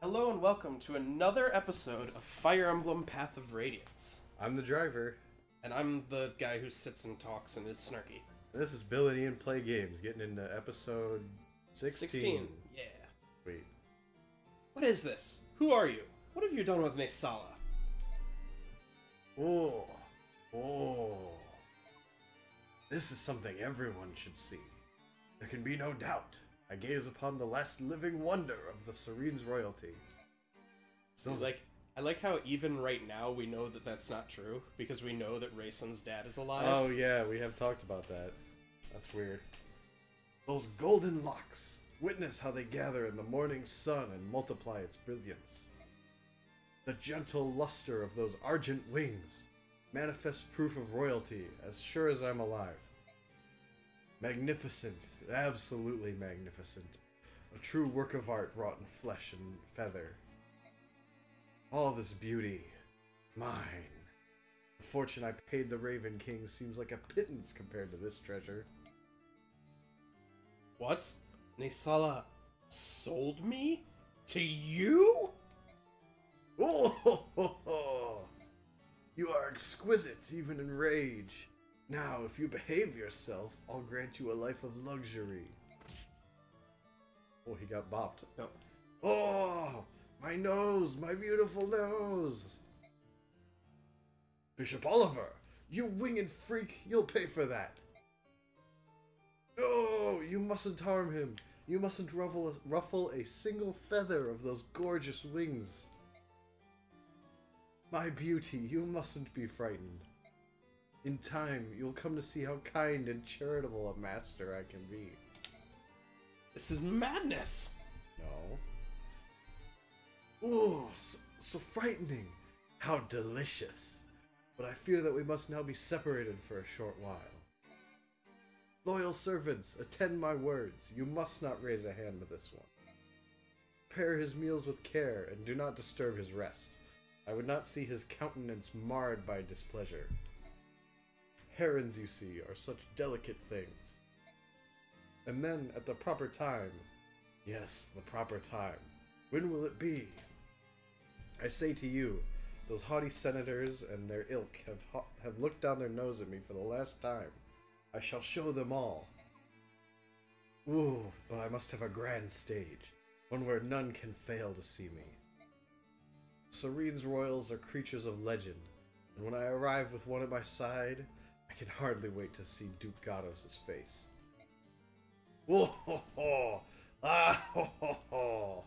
Hello and welcome to another episode of Fire Emblem Path of Radiance. I'm the driver. And I'm the guy who sits and talks and is snarky. This is Bill and Ian Play Games, getting into episode 16. Yeah. Wait. What is this? Who are you? What have you done with Nesala? Oh. Oh. This is something everyone should see. There can be no doubt. I gaze upon the last living wonder of the Serene's royalty. So, I like how even right now we know that that's not true, because we know that Raisin's dad is alive. Oh yeah, we have talked about that. That's weird. Those golden locks. Witness how they gather in the morning sun and multiply its brilliance. The gentle luster of those argent wings. Manifest proof of royalty, as sure as I'm alive. Magnificent, absolutely magnificent. A true work of art wrought in flesh and feather. All this beauty, mine. The fortune I paid the Raven King seems like a pittance compared to this treasure. What? Nesala sold me? To you? Oh, ho, ho, ho. You are exquisite, even in rage. Now, if you behave yourself, I'll grant you a life of luxury. Oh, he got bopped. No. Oh, my nose, my beautiful nose. Bishop Oliver, you winged freak, you'll pay for that. No, you mustn't harm him. You mustn't ruffle a single feather of those gorgeous wings. My beauty, you mustn't be frightened. In time, you'll come to see how kind and charitable a master I can be. This is madness! No. Ooh, so frightening. How delicious. But I fear that we must now be separated for a short while. Loyal servants, attend my words. You must not raise a hand to this one. Prepare his meals with care, and do not disturb his rest. I would not see his countenance marred by displeasure. Herons, you see, are such delicate things. And then, at the proper time, yes, the proper time, when will it be? I say to you, those haughty senators and their ilk have looked down their nose at me for the last time. I shall show them all. Ooh, but I must have a grand stage, one where none can fail to see me. Serene's royals are creatures of legend, and when I arrive with one at my side, I can hardly wait to see Duke Gatos' face. Whoa ho ho! Ah ho ho ho!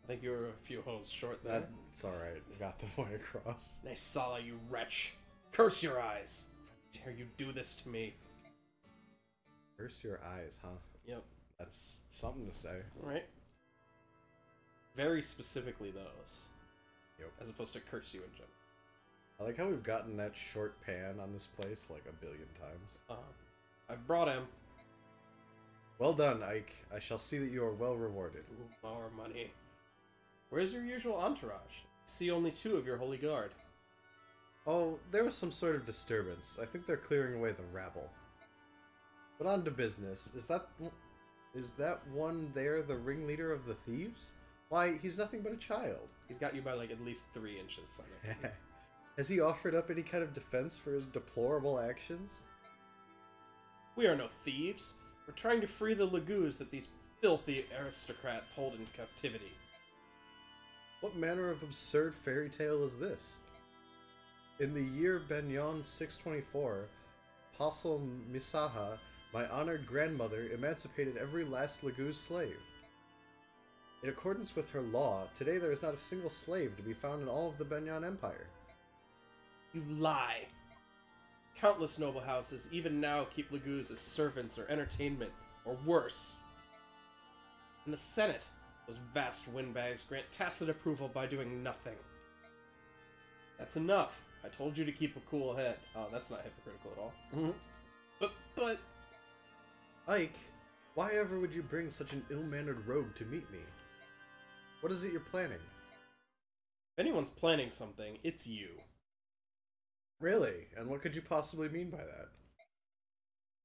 I think you were a few holes short there. That's alright, got the point across. Nesala, you wretch! Curse your eyes! How dare you do this to me? Curse your eyes, huh? Yep. That's something to say. Alright. Very specifically those. Yep. As opposed to curse you in general. I like how we've gotten that short pan on this place like a billion times. I've brought him. Well done, Ike. I shall see that you are well rewarded. Ooh, more money. Where's your usual entourage? I see only 2 of your holy guard. Oh, there was some sort of disturbance. I think they're clearing away the rabble. But on to business. Is that one there the ringleader of the thieves? Why, he's nothing but a child. He's got you by like at least 3 inches, son. Has he offered up any kind of defense for his deplorable actions? We are no thieves. We're trying to free the Lagoos that these filthy aristocrats hold in captivity. What manner of absurd fairy tale is this? In the year Benyon 624, Palatial Misaha, my honored grandmother, emancipated every last Lagoos slave. In accordance with her law, today there is not a single slave to be found in all of the Benyon Empire. You lie! Countless noble houses even now keep Lagoos as servants or entertainment, or worse. In the Senate, those vast windbags grant tacit approval by doing nothing. That's enough. I told you to keep a cool head. Oh, that's not hypocritical at all. Mm-hmm. But... Ike, why ever would you bring such an ill-mannered rogue to meet me? What is it you're planning? If anyone's planning something, it's you. Really? And what could you possibly mean by that?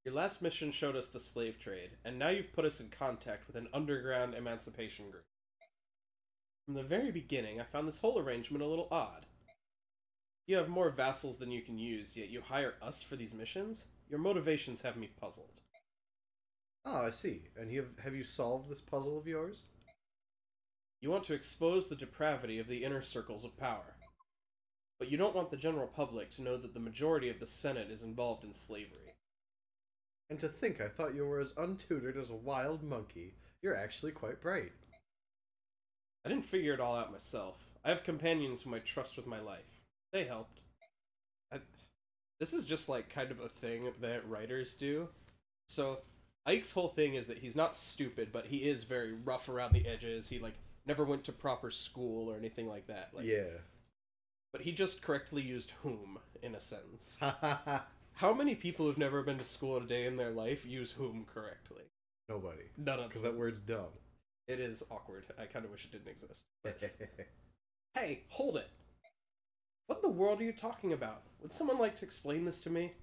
Your last mission showed us the slave trade, and now you've put us in contact with an underground emancipation group. From the very beginning, I found this whole arrangement a little odd. You have more vassals than you can use, yet you hire us for these missions? Your motivations have me puzzled. Oh, I see. And have you solved this puzzle of yours? You want to expose the depravity of the inner circles of power. But you don't want the general public to know that the majority of the Senate is involved in slavery. And to think I thought you were as untutored as a wild monkey. You're actually quite bright. I didn't figure it all out myself. I have companions whom I trust with my life. They helped. This is just like kind of a thing that writers do. So Ike's whole thing is that he's not stupid, but he is very rough around the edges. He like never went to proper school or anything like that. Like, yeah. But he just correctly used whom in a sentence. How many people who've never been to school a day in their life use whom correctly? Nobody. None of them. Because that word's dumb. It is awkward. I kind of wish it didn't exist. But... Hey, hold it. What in the world are you talking about? Would someone like to explain this to me?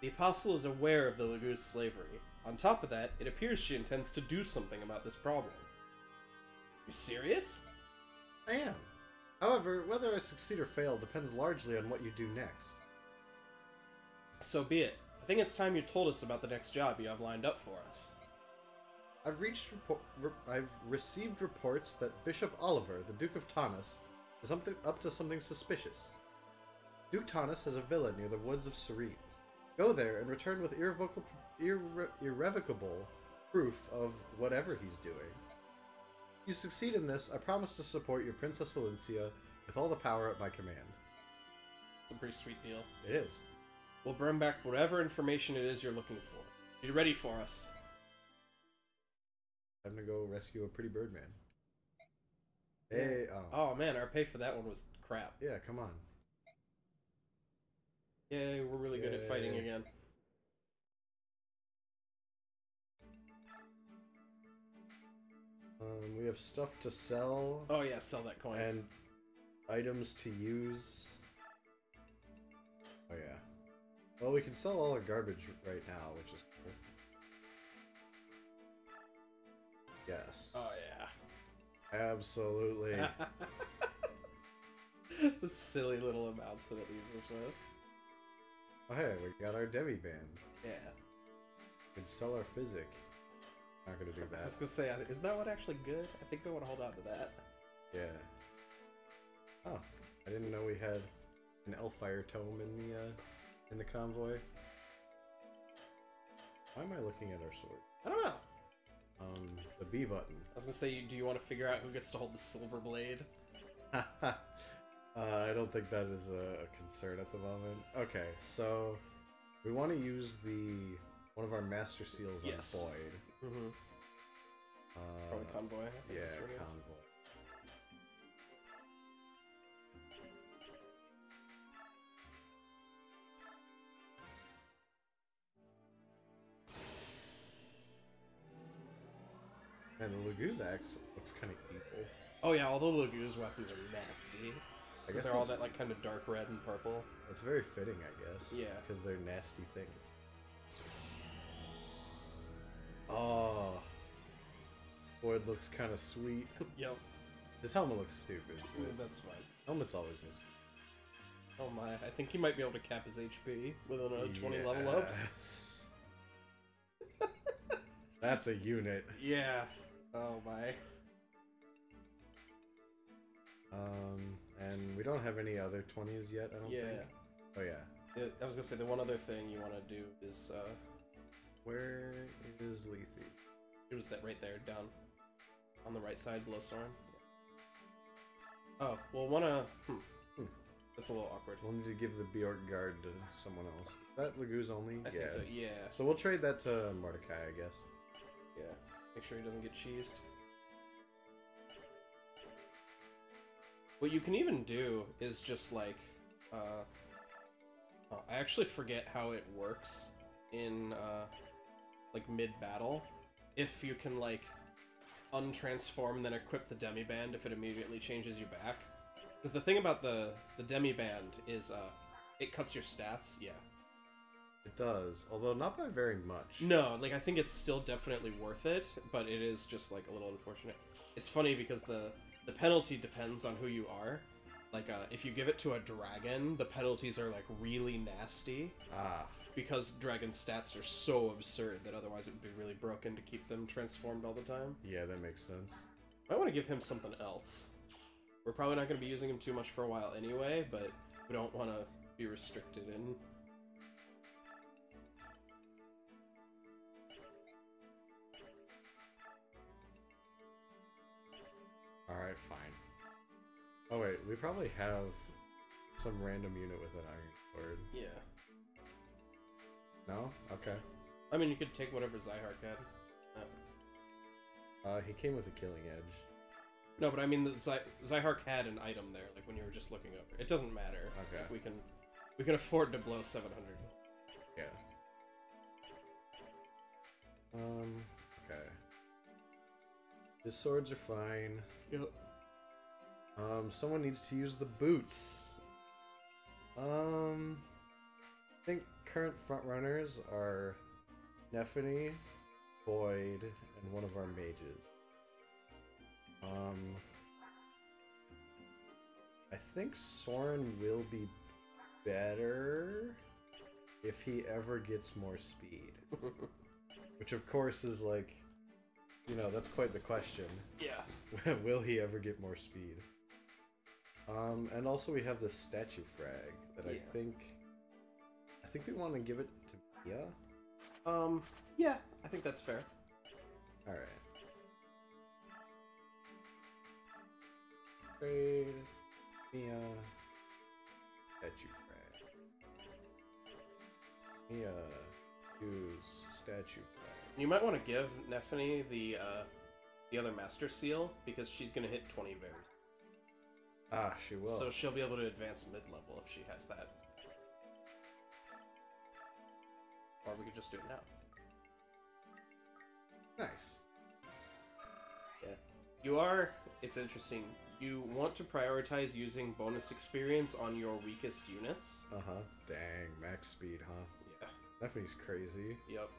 The Apostle is aware of the Laguz slavery. On top of that, it appears she intends to do something about this problem. You serious? I am. However, whether I succeed or fail depends largely on what you do next. So be it. I think it's time you told us about the next job you have lined up for us. I've received reports that Bishop Oliver, the Duke of Taunus, is up to something suspicious. Duke Taunus has a villa near the woods of Serenes. Go there and return with irrevocable proof of whatever he's doing. If you succeed in this, I promise to support your Princess Alicia with all the power at my command. It's a pretty sweet deal. It is. We'll bring back whatever information it is you're looking for. Be ready for us. Time to go rescue a pretty bird man. Hey, oh man, our pay for that one was crap. Yeah, come on. Yay, we're really good at fighting again. We have stuff to sell. Oh yeah, sell that coin. And items to use. Oh yeah. Well, we can sell all our garbage right now, which is cool. Yes. Oh yeah. Absolutely. The silly little amounts that it leaves us with. Oh hey, we got our demi band. Yeah. We can sell our physic. Not gonna do that. I was gonna say, is that one actually good? I think I want to hold on to that. Yeah. Oh, I didn't know we had an Elfire tome in the convoy. Why am I looking at our sword? I don't know. The B button. I was gonna say, do you want to figure out who gets to hold the silver blade? I don't think that is a concern at the moment. Okay, so we want to use one of our master seals on Boyd. Mm-hmm. Probably convoy. I think that's what it is. Convoy. And the Laguz axe looks kind of evil. Oh yeah, all the Laguz weapons are nasty. I guess they're all that like kind of dark red and purple. It's very fitting, I guess. Yeah. Because they're nasty things. Oh. Boyd looks kind of sweet. Yep. His helmet looks stupid. That's fine. Helmets always look stupid. Oh my, I think he might be able to cap his HP with another 20 level ups. That's a unit. Yeah. Oh my. And we don't have any other 20s yet, I don't think. Oh yeah. I was gonna say, the one other thing you want to do is, where is Lethe? It was that right there, down on the right side below Soren. Yeah. Oh, well, wanna... That's a little awkward. We'll need to give the Bjork guard to someone else. Is that Laguz only? I think so, yeah. So we'll trade that to Mordecai, I guess. Yeah. Make sure he doesn't get cheesed. What you can even do is just, like, I actually forget how it works in, like, mid-battle. If you can, like, untransform and then equip the demi-band if it immediately changes you back. Because the thing about the demi-band is, it cuts your stats, yeah. It does, although not by very much. No, like, I think it's still definitely worth it, but it is just, like, a little unfortunate. It's funny because the penalty depends on who you are. Like, if you give it to a dragon, the penalties are, like, really nasty. Ah. Because dragon stats are so absurd that otherwise it would be really broken to keep them transformed all the time. Yeah, that makes sense. I want to give him something else. We're probably not going to be using him too much for a while anyway, but we don't want to be restricted in. Alright, fine. Oh wait, we probably have some random unit with an iron sword. Yeah. No? Okay. I mean, you could take whatever Zyhark had. He came with a killing edge. No, but I mean, the Zyhark had an item there, like when you were just looking over. It doesn't matter. Okay. Like, we can afford to blow 700. Yeah. Okay. His swords are fine. Yep. Someone needs to use the boots. I think current front runners are Nephany, Boyd, and one of our mages. I think Soren will be better if he ever gets more speed. Which of course is like, you know, that's quite the question. Yeah. Will he ever get more speed? And also we have the statue frag that Yeah. I think we want to give it to Mia. Yeah, I think that's fair. Alright. Trade Mia statue frag. Mia use statue frag. You might want to give Nephany the other Master Seal, because she's going to hit 20 bears. Ah, she will. So she'll be able to advance mid-level if she has that. Or we could just do it now. Nice. Yeah. It's interesting, you want to prioritize using bonus experience on your weakest units. Uh-huh. Dang, max speed, huh? Yeah. Nephany's crazy. Yep.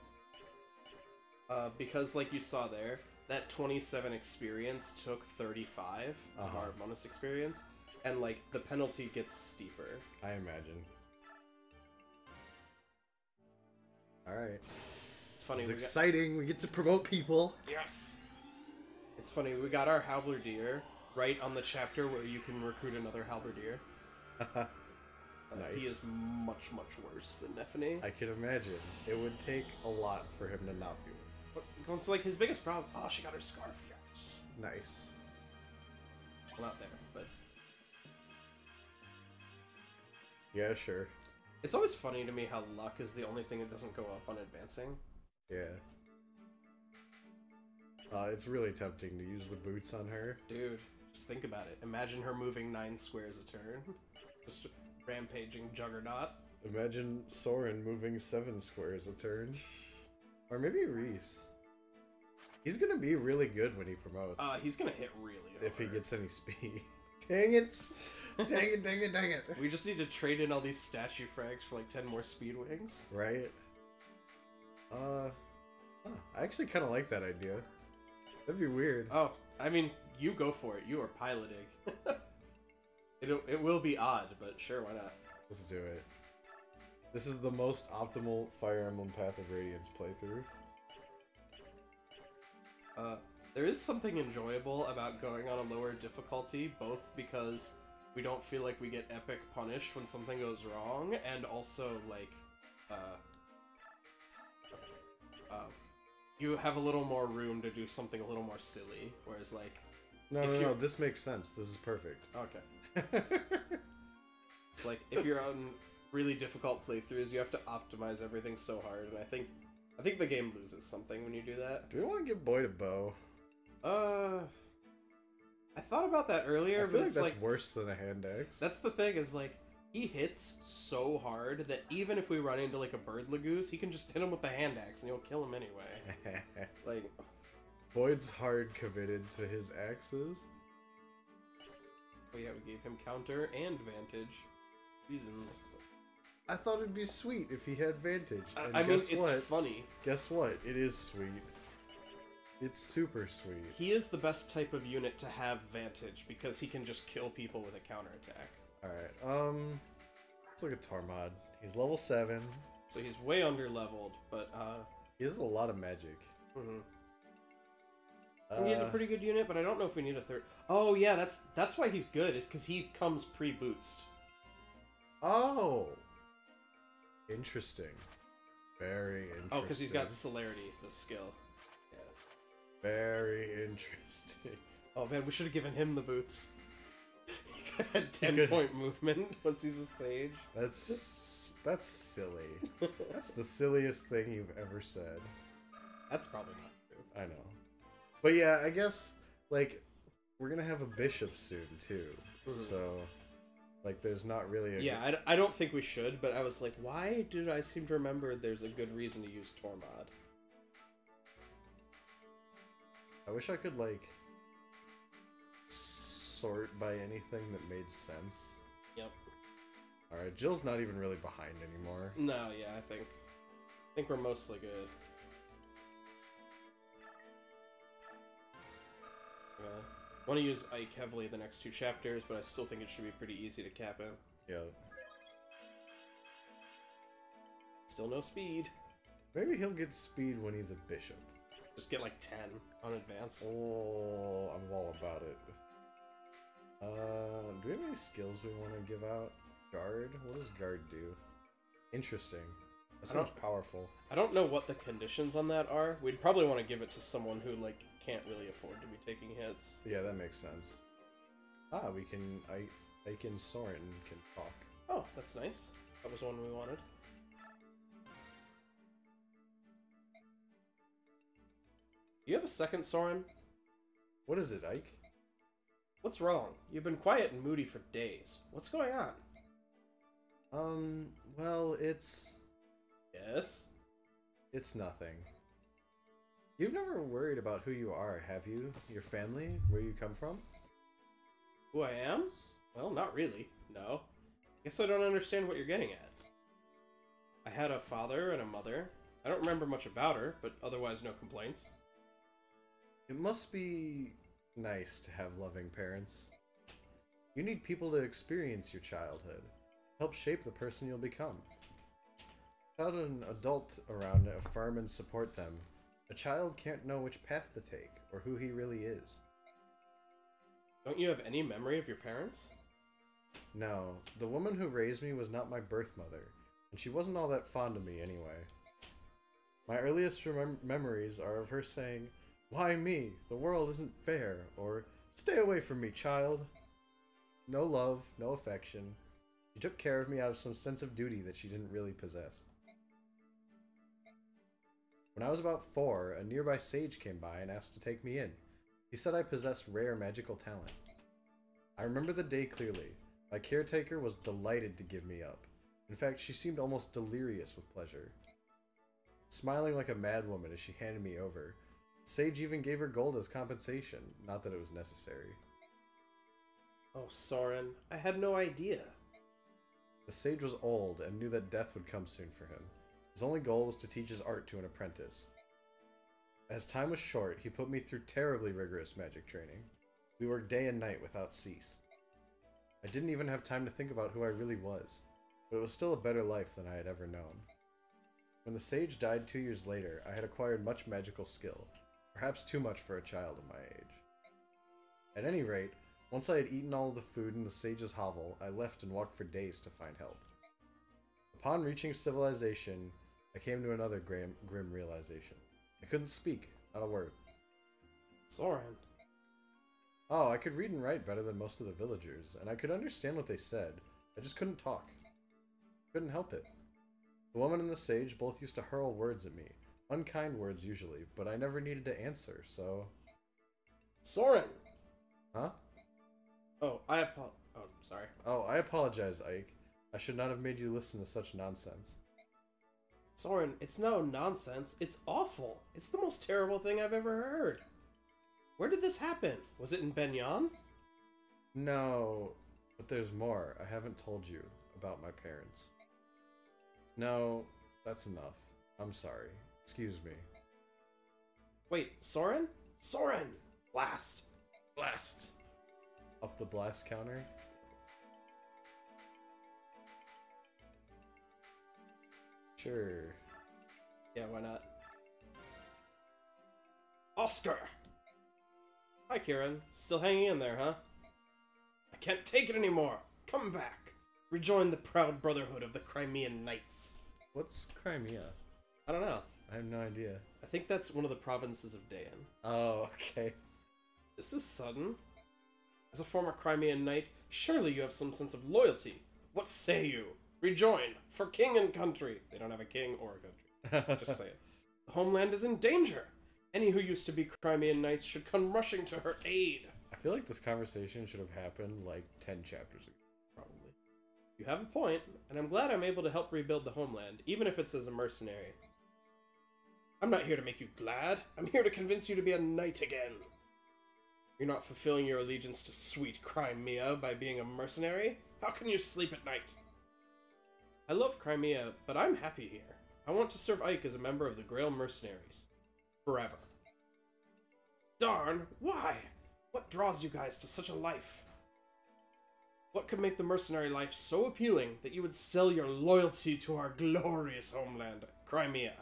Because, like you saw there, that 27 experience took 35 of our bonus experience, and, like, the penalty gets steeper. I imagine. Alright. It's funny. It's exciting. We get to promote people. Yes! It's funny, we got our halberdier right on the chapter where you can recruit another halberdier. Nice. He is much, much worse than Nephany. I can imagine. It would take a lot for him to not be. Because, like, his biggest problem... Oh, she got her scarf. Yes. Nice. Well, not there, but... Yeah, sure. It's always funny to me how luck is the only thing that doesn't go up on advancing. Yeah. It's really tempting to use the boots on her. Dude, just think about it. Imagine her moving 9 squares a turn. Just rampaging Juggernaut. Imagine Soren moving 7 squares a turn. Or maybe Reese. He's gonna be really good when he promotes. He's gonna hit really hard. If he gets any speed. Dang it! Dang it, dang it, dang it! We just need to trade in all these statue frags for like 10 more speed wings. Right? I actually kind of like that idea. That'd be weird. Oh, I mean, you go for it. You are piloting. It will be odd, but sure, why not? Let's do it. This is the most optimal Fire Emblem Path of Radiance playthrough. There is something enjoyable about going on a lower difficulty, both because we don't feel like we get epic punished when something goes wrong, and also, like, you have a little more room to do something a little more silly, whereas, like... No, this makes sense. This is perfect. Okay. It's like, if you're on really difficult playthroughs, you have to optimize everything so hard, and I think the game loses something when you do that. Do we want to give Boyd a bow? I thought about that earlier, I feel but like it's that's like... worse than a hand axe. That's the thing, is like, he hits so hard that even if we run into like a bird lagoose, he can just hit him with the hand axe and he'll kill him anyway. Like... Boyd's hard committed to his axes. Oh yeah, we gave him counter and vantage. Reasons. I thought it'd be sweet if he had Vantage. And I mean, guess it's what? funny. Guess what? It is sweet. It's super sweet. He is the best type of unit to have Vantage because he can just kill people with a counterattack. Alright, let's look at Tormod. He's level 7. So he's way under-leveled, but, He has a lot of magic. I think he's a pretty good unit, but I don't know if we need a third... Oh, yeah, that's why he's good, is because he comes pre-boost. Oh! Interesting. Very interesting. Oh, because he's got Celerity, the skill. Yeah. Very interesting. Oh, man, we should have given him the boots. He could have had 10-point movement once he's a sage. That's silly. That's the silliest thing you've ever said. That's probably not true. I know. But yeah, I guess, like, we're gonna have a bishop soon, too. So, like, there's not really a... Yeah, I don't think we should, but I was like, why did I seem to remember there's a good reason to use Tormod? I wish I could, like, sort by anything that made sense. Yep. Alright, Jill's not even really behind anymore. No, yeah, I think we're mostly good. I want to use Ike heavily the next 2 chapters, but I still think it should be pretty easy to cap him. Yeah. Still no speed. Maybe he'll get speed when he's a bishop. Just get like 10 on advance. Oh, I'm all about it. Do we have any skills we want to give out? Guard? What does guard do? Interesting. That sounds powerful. I don't know what the conditions on that are. We'd probably want to give it to someone who, like, can't really afford to be taking hits. Yeah, that makes sense. Ah, we can... Ike and Soren can talk. Oh, that's nice. That was one we wanted. You have a second, Soren? What is it, Ike? What's wrong? You've been quiet and moody for days. What's going on? Well, it's... Yes? It's nothing. You've never worried about who you are, have you? Your family? Where you come from? Who I am? Well, not really. No. Guess I don't understand what you're getting at. I had a father and a mother. I don't remember much about her, but otherwise no complaints. It must be nice to have loving parents. You need people to experience your childhood, help shape the person you'll become. Without an adult around to affirm and support them, a child can't know which path to take, or who he really is. Don't you have any memory of your parents? No, the woman who raised me was not my birth mother, and she wasn't all that fond of me anyway. My earliest memories are of her saying, "Why me? The world isn't fair," or "Stay away from me, child." No love, no affection. She took care of me out of some sense of duty that she didn't really possess. When I was about 4, a nearby sage came by and asked to take me in. He said I possessed rare magical talent. I remember the day clearly. My caretaker was delighted to give me up. In fact, she seemed almost delirious with pleasure. Smiling like a madwoman as she handed me over, the sage even gave her gold as compensation, not that it was necessary. Oh, Soren, I had no idea. The sage was old and knew that death would come soon for him. His only goal was to teach his art to an apprentice. As time was short, he put me through terribly rigorous magic training. We worked day and night without cease. I didn't even have time to think about who I really was, but it was still a better life than I had ever known. When the sage died 2 years later, I had acquired much magical skill, perhaps too much for a child of my age. At any rate, once I had eaten all of the food in the sage's hovel, I left and walked for days to find help. Upon reaching civilization, I came to another grim realization. I couldn't speak, not a word. Soren. Oh, I could read and write better than most of the villagers, and I could understand what they said. I just couldn't talk. Couldn't help it. The woman and the sage both used to hurl words at me. Unkind words usually, but I never needed to answer, so... Soren! Huh? Oh, sorry. Oh, I apologize, Ike. I should not have made you listen to such nonsense. Soren, it's no nonsense. It's awful. It's the most terrible thing I've ever heard. Where did this happen? Was it in Benyon? No, but there's more. I haven't told you about my parents. No, that's enough. I'm sorry. Excuse me. Wait, Soren? Soren! Blast! Blast! Up the blast counter. Sure. Yeah, why not? Oscar! Hi, Kieran. Still hanging in there, huh? I can't take it anymore! Come back! Rejoin the proud brotherhood of the Crimean Knights. What's Crimea? I don't know. I have no idea. I think that's one of the provinces of Dayan. Oh, okay. This is sudden. As a former Crimean Knight, surely you have some sense of loyalty. What say you? Rejoin, for king and country. They don't have a king or a country. Just say it. The homeland is in danger. Any who used to be Crimean Knights should come rushing to her aid. I feel like this conversation should have happened like 10 chapters ago. Probably. You have a point, and I'm glad I'm able to help rebuild the homeland, even if it's as a mercenary. I'm not here to make you glad. I'm here to convince you to be a knight again. You're not fulfilling your allegiance to sweet Crimea by being a mercenary? How can you sleep at night? I love Crimea, but I'm happy here. I want to serve Ike as a member of the Grail Mercenaries. Forever. Darn, why? What draws you guys to such a life? What could make the mercenary life so appealing that you would sell your loyalty to our glorious homeland, Crimea?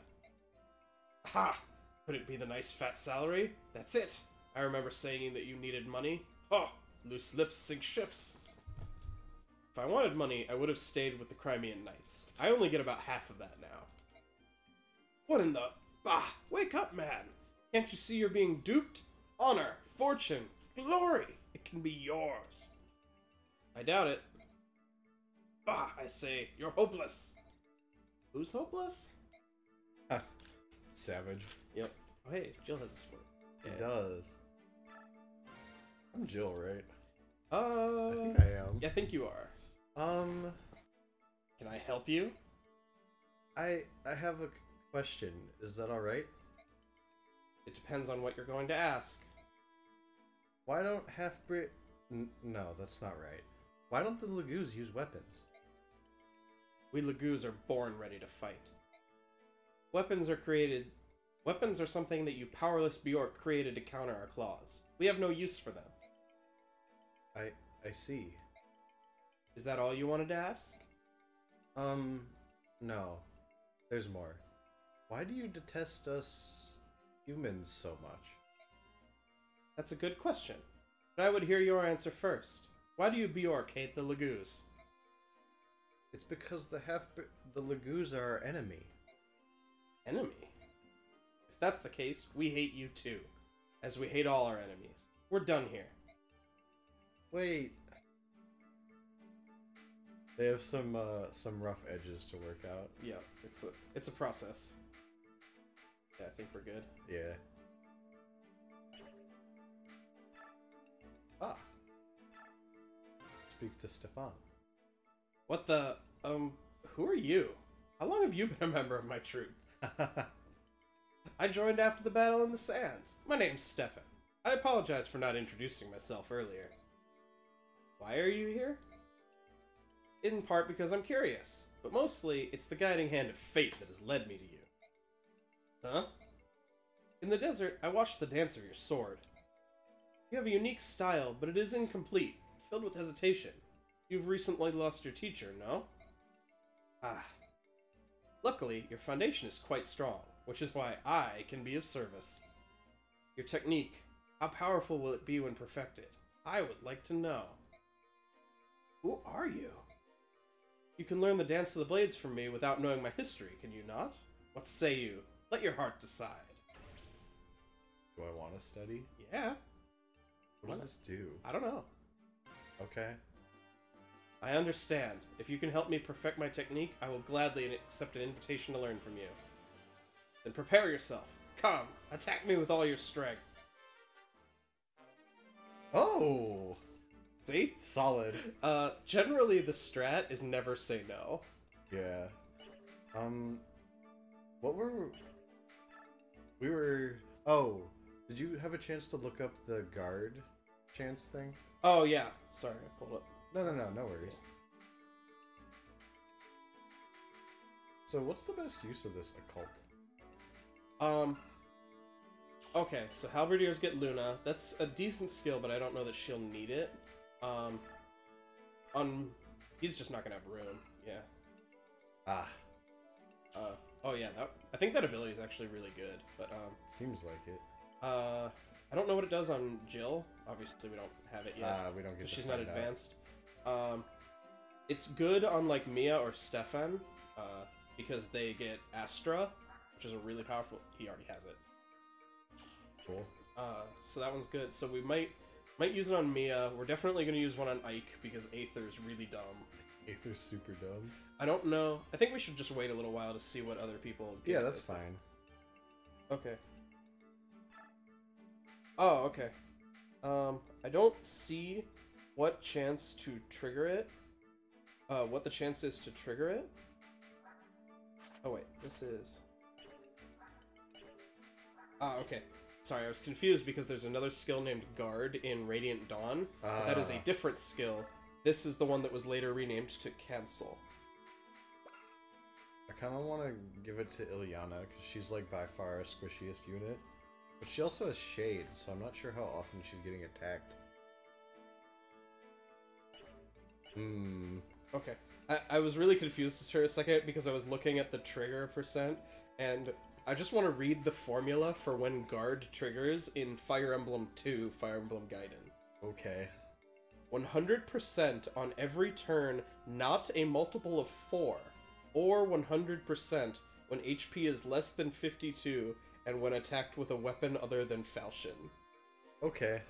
Ha! Could it be the nice fat salary? That's it! I remember saying that you needed money. Oh, loose lips sink ships. If I wanted money, I would have stayed with the Crimean Knights. I only get about half of that now. What in the... Ah, wake up, man! Can't you see you're being duped? Honor, fortune, glory! It can be yours. I doubt it. Ah, I say, you're hopeless. Who's hopeless? Savage. Yep. Oh, hey, Jill has a sport. He does. I'm Jill, right? I think I am. I think you are. Can I help you? I have a question. Is that all right? It depends on what you're going to ask. Why don't half-Brit... No, that's not right. Why don't the Lagoos use weapons? We Lagoos are born ready to fight. Weapons are something that you powerless Bjork created to counter our claws. We have no use for them. I see. Is that all you wanted to ask? No. There's more. Why do you detest us humans so much? That's a good question. But I would hear your answer first. Why do you Bjork hate the Lagoos? It's because the Lagoos are our enemy. Enemy? If that's the case, we hate you too. As we hate all our enemies. We're done here. Wait. They have some rough edges to work out. Yeah, it's a process. Yeah, I think we're good. Yeah. Ah. Speak to Stefan. What the, who are you? How long have you been a member of my troop? I joined after the battle in the sands. My name's Stefan. I apologize for not introducing myself earlier. Why are you here? In part because I'm curious, but mostly it's the guiding hand of fate that has led me to you. Huh? In the desert, I watched the dance of your sword. You have a unique style, but it is incomplete, filled with hesitation. You've recently lost your teacher, no? Ah. Luckily, your foundation is quite strong, which is why I can be of service. Your technique, how powerful will it be when perfected? I would like to know. Who are you? You can learn the dance of the blades from me without knowing my history, can you not? What say you? Let your heart decide. Do I want to study? Yeah. What does this do? I don't know. Okay. I understand. If you can help me perfect my technique, I will gladly accept an invitation to learn from you. Then prepare yourself. Come, attack me with all your strength. Oh! See? Solid. Generally the strat is never say no. Yeah. What were... We were... Oh, did you have a chance to look up the guard chance thing? Oh, yeah. Sorry, I pulled up. No worries. So what's the best use of this occult? Okay, so halberdiers get Luna. That's a decent skill, but I don't know that she'll need it. He's just not gonna have Rune. Yeah. Ah. Oh yeah, I think that ability is actually really good, but Seems like it. I don't know what it does on Jill. Obviously, we don't have it yet. We don't get because to she's not find out. advanced. It's good on like Mia or Stefan, because they get Astra, which is a really powerful. He already has it. Cool. So that one's good. So we might use it on Mia. We're definitely gonna use one on Ike because Aether's really dumb. Aether's super dumb. I don't know. I think we should just wait a little while to see what other people get. Yeah, that's fine. Okay. Oh, okay. I don't see what chance to trigger it. What the chance is to trigger it. Oh wait, this is... Ah, okay. Sorry, I was confused because there's another skill named Guard in Radiant Dawn, but that is a different skill. This is the one that was later renamed to Cancel. I kind of want to give it to Ilyana, because she's like by far our squishiest unit. But she also has Shade, so I'm not sure how often she's getting attacked. Okay. I was really confused for a second because I was looking at the trigger percent, and I just want to read the formula for when Guard triggers in Fire Emblem 2, Fire Emblem Gaiden. Okay. 100% on every turn, not a multiple of 4, or 100% when HP is less than 52 and when attacked with a weapon other than falchion. Okay.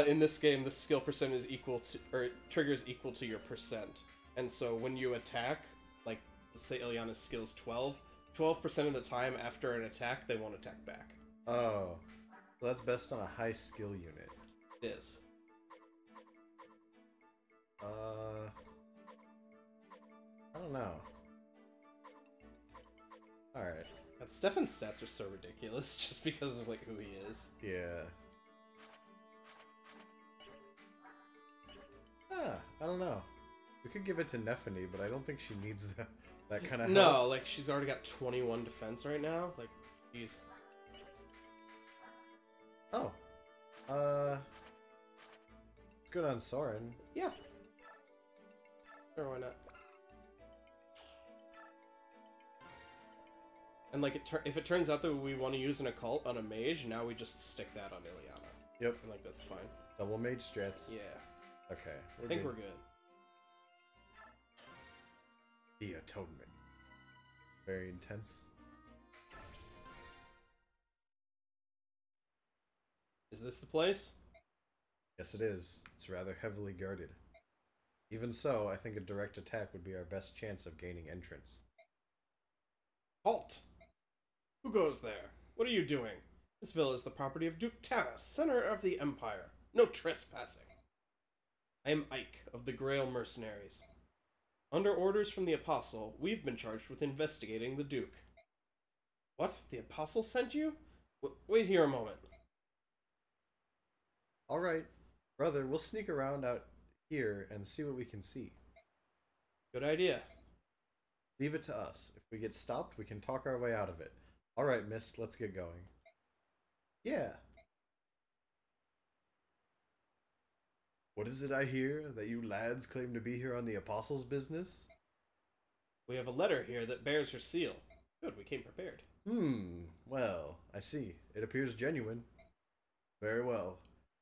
In this game, the skill percent is equal to, or trigger is equal to your percent. And so when you attack, like, let's say Ilyana's skill is 12% of the time after an attack, they won't attack back. Oh. So that's best on a high skill unit. It is. I don't know. Alright. But Stefan's stats are so ridiculous just because of, like, who he is. Yeah. I don't know. We could give it to Nephany, but I don't think she needs that kind of help. No, like, she's already got 21 defense right now. Like, jeez. Oh. It's good on Soren. Yeah. Sure, why not? And, like, if it turns out that we want to use an occult on a mage, now we just stick that on Ilyana. Yep. And, like, that's fine. Double mage strats. Yeah. Okay. I think we're good. The Atonement. Very intense. Is this the place? Yes, it is. It's rather heavily guarded. Even so, I think a direct attack would be our best chance of gaining entrance. Halt! Who goes there? What are you doing? This villa is the property of Duke Taras, center of the Empire. No trespassing. I am Ike of the Grail Mercenaries. Under orders from the Apostle, we've been charged with investigating the Duke. What? The Apostle sent you? Wait here a moment. Alright, brother, we'll sneak around out here and see what we can see. Good idea. Leave it to us. If we get stopped, we can talk our way out of it. Alright, Mist, let's get going. Yeah. What is it I hear? That you lads claim to be here on the Apostles' business? We have a letter here that bears her seal. Good, we came prepared. Well, I see. It appears genuine. Very well.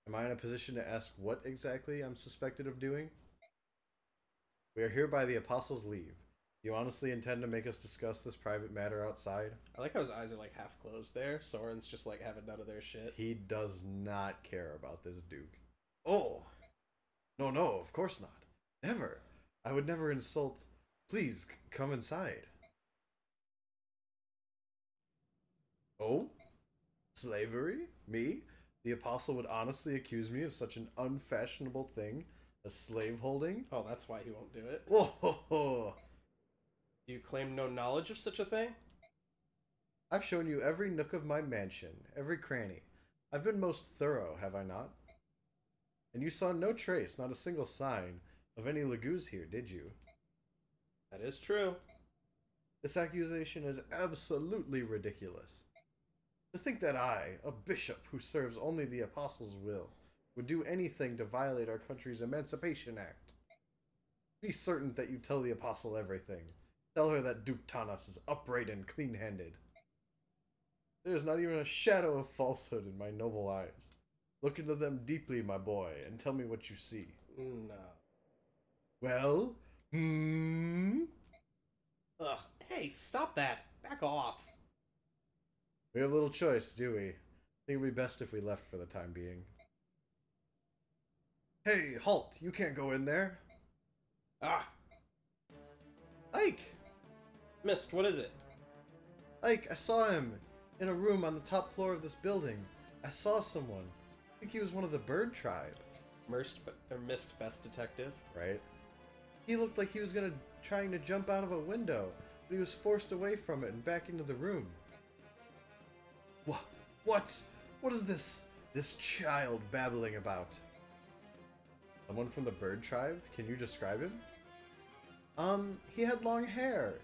Am I in a position to ask what exactly I'm suspected of doing? We are here by the Apostles' leave. Do you honestly intend to make us discuss this private matter outside? I like how his eyes are like half closed there. Soren's just like having none of their shit. He does not care about this Duke. Oh! No, of course not. Never. I would never insult. Please, come inside. Oh? Slavery? Me? The Apostle would honestly accuse me of such an unfashionable thing as slaveholding? Oh, that's why he won't do it. Whoa! Do you claim no knowledge of such a thing? I've shown you every nook of my mansion, every cranny. I've been most thorough, have I not? And you saw no trace, not a single sign, of any Laguz here, did you? That is true. This accusation is absolutely ridiculous. To think that I, a bishop who serves only the Apostles' will, would do anything to violate our country's Emancipation Act. Be certain that you tell the Apostle everything. Tell her that Duke Tanas is upright and clean-handed. There is not even a shadow of falsehood in my noble eyes. Look into them deeply, my boy, and tell me what you see. No. Well? Ugh. Hey, stop that. Back off. We have little choice, do we? I think it would be best if we left for the time being. Hey, halt! You can't go in there! Ah. Ike! Mist, what is it? Ike, I saw him! In a room on the top floor of this building. I saw someone. I think he was one of the bird tribe. Mist best detective. Right? He looked like he was trying to jump out of a window, but he was forced away from it and back into the room. What? What is this? This child babbling about? Someone from the bird tribe? Can you describe him? He had long hair.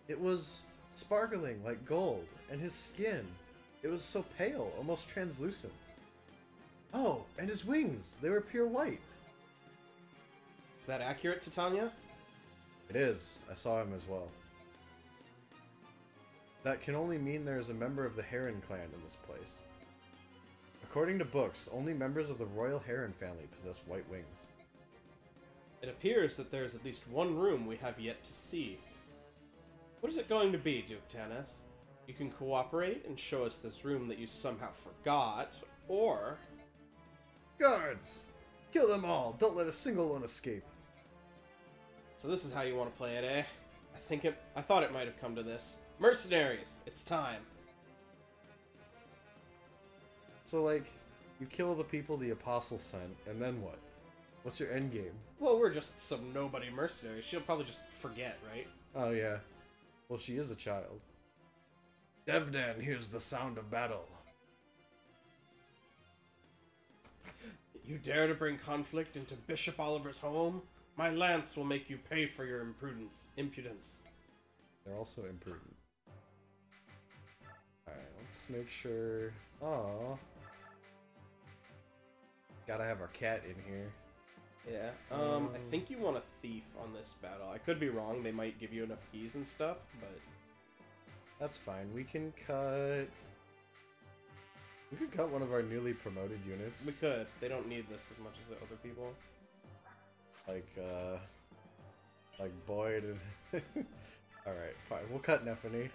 It was sparkling like gold, and his skin, it was so pale, almost translucent. Oh, and his wings, they were pure white. Is that accurate, Titania? It is. I saw him as well. That can only mean there is a member of the Heron clan in this place. According to books, only members of the royal Heron family possess white wings. It appears that there is at least one room we have yet to see. What is it going to be, Duke Tanas? You can cooperate and show us this room that you somehow forgot, or... Guards! Kill them all! Don't let a single one escape! So this is how you want to play it, eh? I thought it might have come to this. Mercenaries! It's time! So, like, you kill the people the Apostle sent, and then what? What's your end game? Well, we're just some nobody mercenaries. She'll probably just forget, right? Oh, yeah. Well, she is a child. Devdan hears the sound of battle. You dare to bring conflict into Bishop Oliver's home? My lance will make you pay for your impudence. They're also imprudent. Alright, let's make sure... Aww. Gotta have our cat in here. Yeah, I think you want a thief on this battle. I could be wrong, they might give you enough keys and stuff, but... That's fine, we can cut... We could cut one of our newly promoted units. We could. They don't need this as much as the other people. Like Boyd and... Alright, fine, we'll cut Nephany.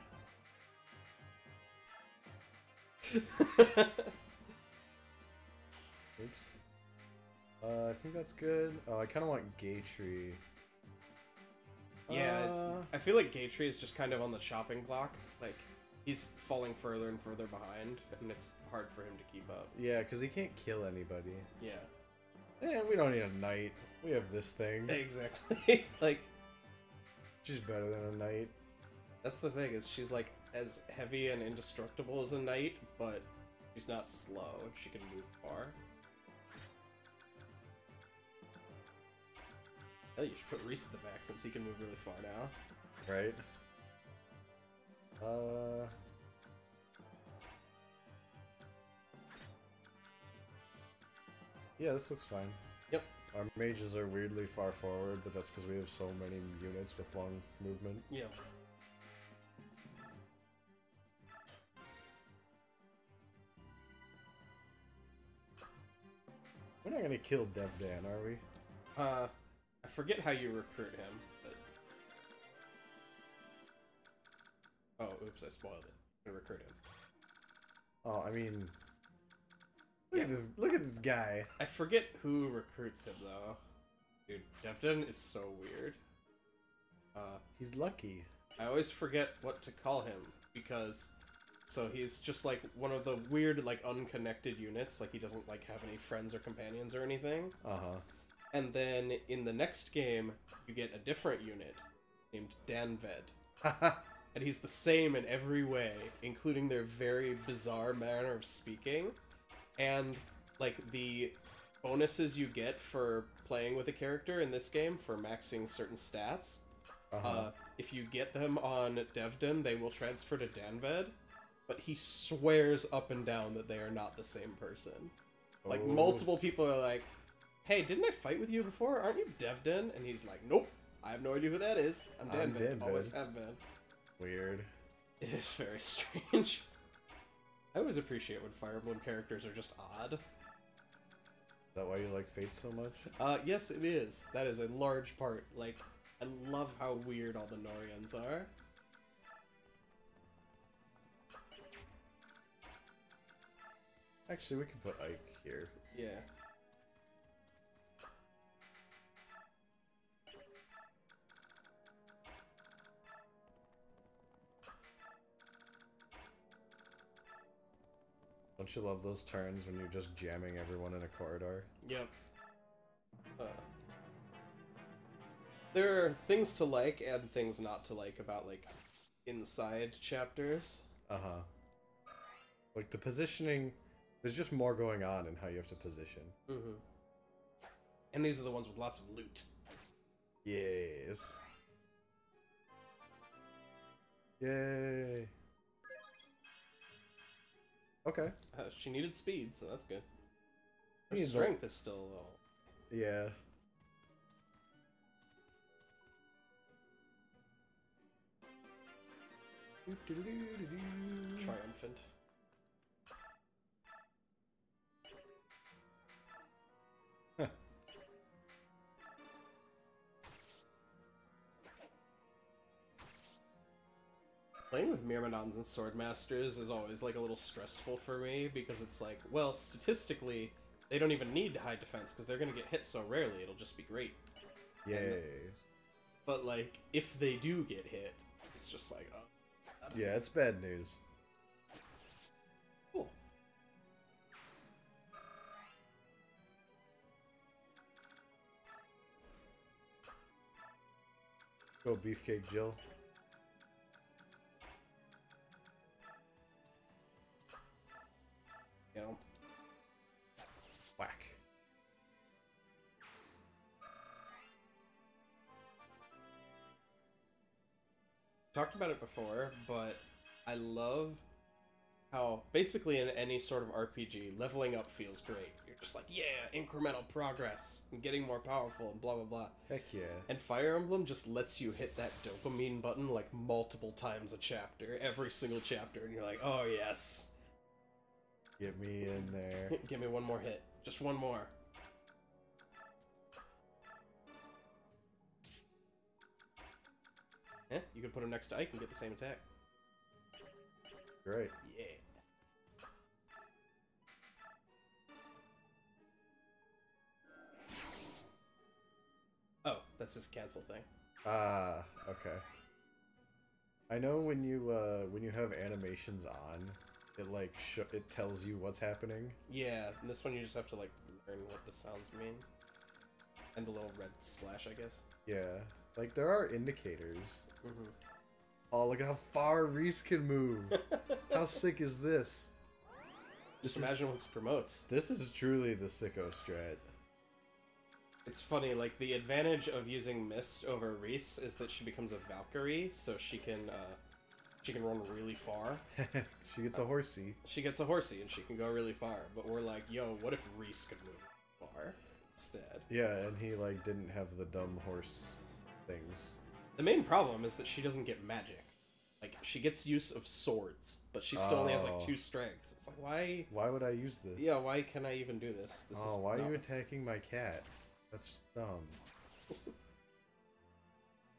Oops. I think that's good. Oh, I kind of want Gaytree. Yeah, I feel like Gaytree is just kind of on the chopping block. Like, he's falling further and further behind, and it's hard for him to keep up. Yeah, because he can't kill anybody. Yeah. Eh, we don't need a knight. We have this thing. Exactly. Like, she's better than a knight. That's the thing, is she's like as heavy and indestructible as a knight, but she's not slow. She can move far. Hell, you should put Reese at the back since he can move really far now. Right? Yeah, this looks fine. Yep. Our mages are weirdly far forward, but that's because we have so many units with long movement. Yeah. We're not gonna kill Devdan, are we? I forget how you recruit him, but... Oh, oops, I spoiled it. I'm gonna recruit him. Oh, I mean... Look at this guy. I forget who recruits him, though. Dude, Devdan is so weird. He's lucky. I always forget what to call him, because... So he's just, like, one of the weird, like, unconnected units. Like, he doesn't, like, have any friends or companions or anything. Uh-huh. And then, in the next game, you get a different unit named Danved. And he's the same in every way, including their very bizarre manner of speaking. And, like, the bonuses you get for playing with a character in this game, for maxing certain stats, If you get them on Devden, they will transfer to Danved, but he swears up and down that they are not the same person. Like, multiple people are like, hey, didn't I fight with you before? Aren't you Devden? And he's like, nope, I have no idea who that is. I'm Danved. Always have been. Weird. It is very strange. I always appreciate when Fire Emblem characters are just odd. Is that why you like Fate so much? Yes, it is. That is a large part. Like, I love how weird all the Norians are. Actually, we can put Ike here. Yeah. Don't you love those turns when you're just jamming everyone in a corridor? Yep. There are things to like and things not to like about, like, inside chapters. Uh-huh. Like, the positioning... There's just more going on in how you have to position. Mm-hmm. And these are the ones with lots of loot. Yes. Yay. Okay. She needed speed, so that's good. Her Needs strength is still low. Yeah. Triumphant. Playing with Myrmidons and Swordmasters is always, like, a little stressful for me, because it's like, well, statistically, they don't even need high defense, because they're gonna get hit so rarely, it'll just be great. Yes. But, like, if they do get hit, it's just like, oh. Yeah, it's bad news. Cool. Go Beefcake Jill. You know? Whack. Talked about it before, but I love how basically in any sort of RPG, leveling up feels great. You're just like, yeah, incremental progress, and getting more powerful, and blah blah blah. Heck yeah. And Fire Emblem just lets you hit that dopamine button like multiple times a chapter, every single chapter, and you're like, oh yes. Get me in there. Give me one more hit. Just one more. Yeah, you can put him next to Ike and get the same attack. Great. Yeah. Oh, that's his cancel thing. Ah, okay. I know when you have animations on, it like it tells you what's happening. Yeah, and this one you just have to like learn what the sounds mean. And the little red splash, I guess. Yeah, like there are indicators. Mm-hmm. Oh, look at how far Reese can move. How sick is this? Just imagine what this promotes. This is truly the sicko strat. It's funny, like, the advantage of using Mist over Reese is that she becomes a Valkyrie, so she can run really far. She gets a horsey. She gets a horsey, and she can go really far. But we're like, yo, what if Reese could move far instead? Yeah, and he, like, didn't have the dumb horse things. The main problem is that she doesn't get magic. Like, she gets use of swords, but she still only has, like, 2 strengths. It's like, why... Why would I use this? Yeah, why can I even do this? This is why are you attacking my cat? That's dumb.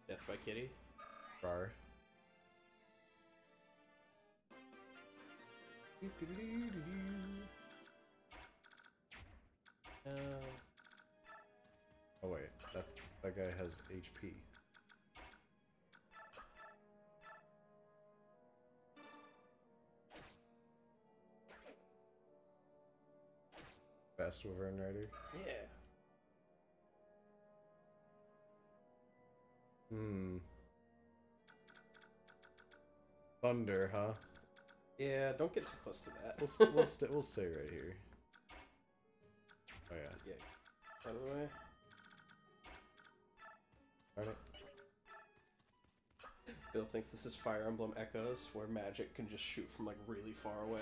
Death by Kitty. Rar. Oh wait, that guy has HP. Fast Wyvern Rider? Yeah. Thunder, huh? Yeah, don't get too close to that. We'll stay right here. Oh yeah. Yeah. Out of the way. Darn it. Bill thinks this is Fire Emblem Echoes, where magic can just shoot from like really far away.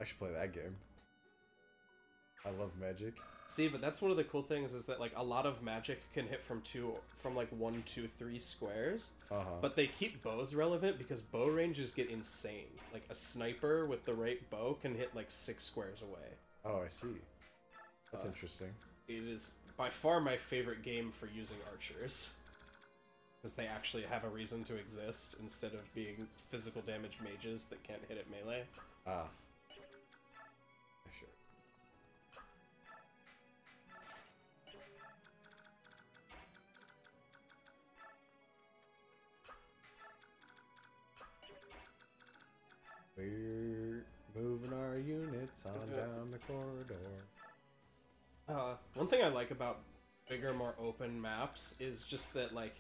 I should play that game. I love magic. See, but that's one of the cool things is that like a lot of magic can hit from like 1, 2, 3 squares. But they keep bows relevant because bow ranges get insane. Like a sniper with the right bow can hit like 6 squares away. Oh, I see. That's interesting. It is by far my favorite game for using archers. Because they actually have a reason to exist instead of being physical damage mages that can't hit at melee. Ah. Sure. We're moving our units on down the corridor. One thing I like about bigger, more open maps is just that, like,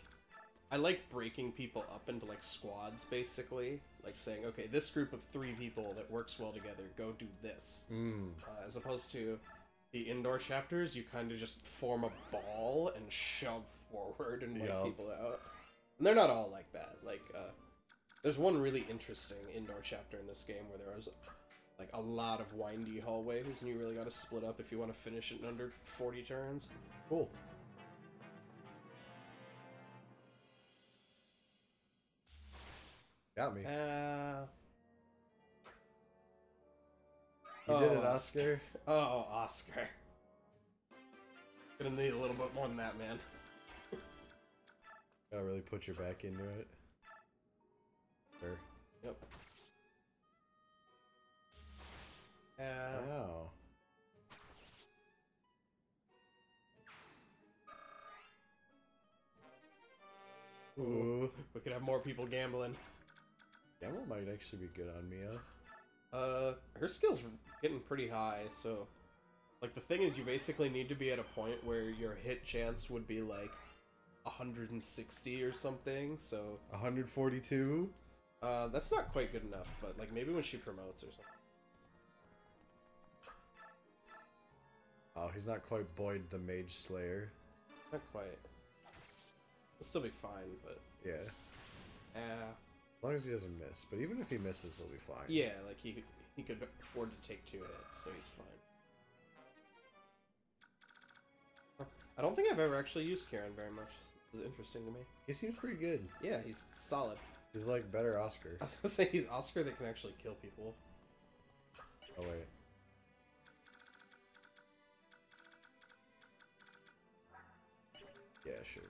I like breaking people up into, like, squads, basically. Like, saying, okay, this group of 3 people that works well together, go do this. As opposed to the indoor chapters, you kind of just form a ball and shove forward and wipe people out. And they're not all like that. Like, there's one really interesting indoor chapter in this game where there was, like, a lot of windy hallways, and you really gotta split up if you want to finish it in under 40 turns. Cool. Got me. You did it, Oscar. Oh, Oscar. Gonna need a little bit more than that, man. Gotta really put your back into it. Sure. Yep. Wow. Ooh. We could have more people gambling. Gamble might actually be good on Mia. Her skill's getting pretty high, so... Like, the thing is, you basically need to be at a point where your hit chance would be, like, 160 or something, so... 142? That's not quite good enough, but, like, maybe when she promotes or something. Oh, he's not quite Boyd the Mage Slayer. Not quite. He'll still be fine, but... Yeah. As long as he doesn't miss. But even if he misses, he'll be fine. Yeah, like, he could afford to take 2 hits, so he's fine. I don't think I've ever actually used Kieran very much. This is interesting to me. He seems pretty good. Yeah, he's solid. He's like better Oscar. I was gonna say he's Oscar that can actually kill people. Oh wait. Yeah, sure.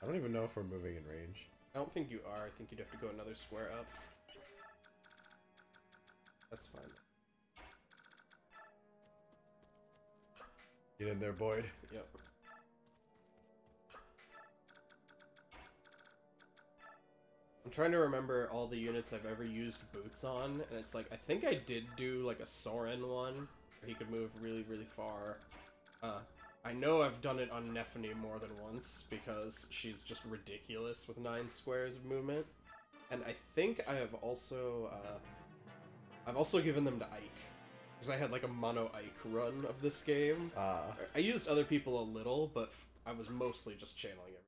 I don't even know if we're moving in range. I don't think you are. I think you'd have to go another square up. That's fine. Get in there, Boyd. Yep. I'm trying to remember all the units I've ever used boots on, and it's like, I think I did do like a Soren one, where he could move really, really far. I know I've done it on Nephany more than once, because she's just ridiculous with 9 squares of movement. And I think I have also, I've also given them to Ike. Because I had like a mono Ike run of this game. I used other people a little, but I was mostly just channeling it.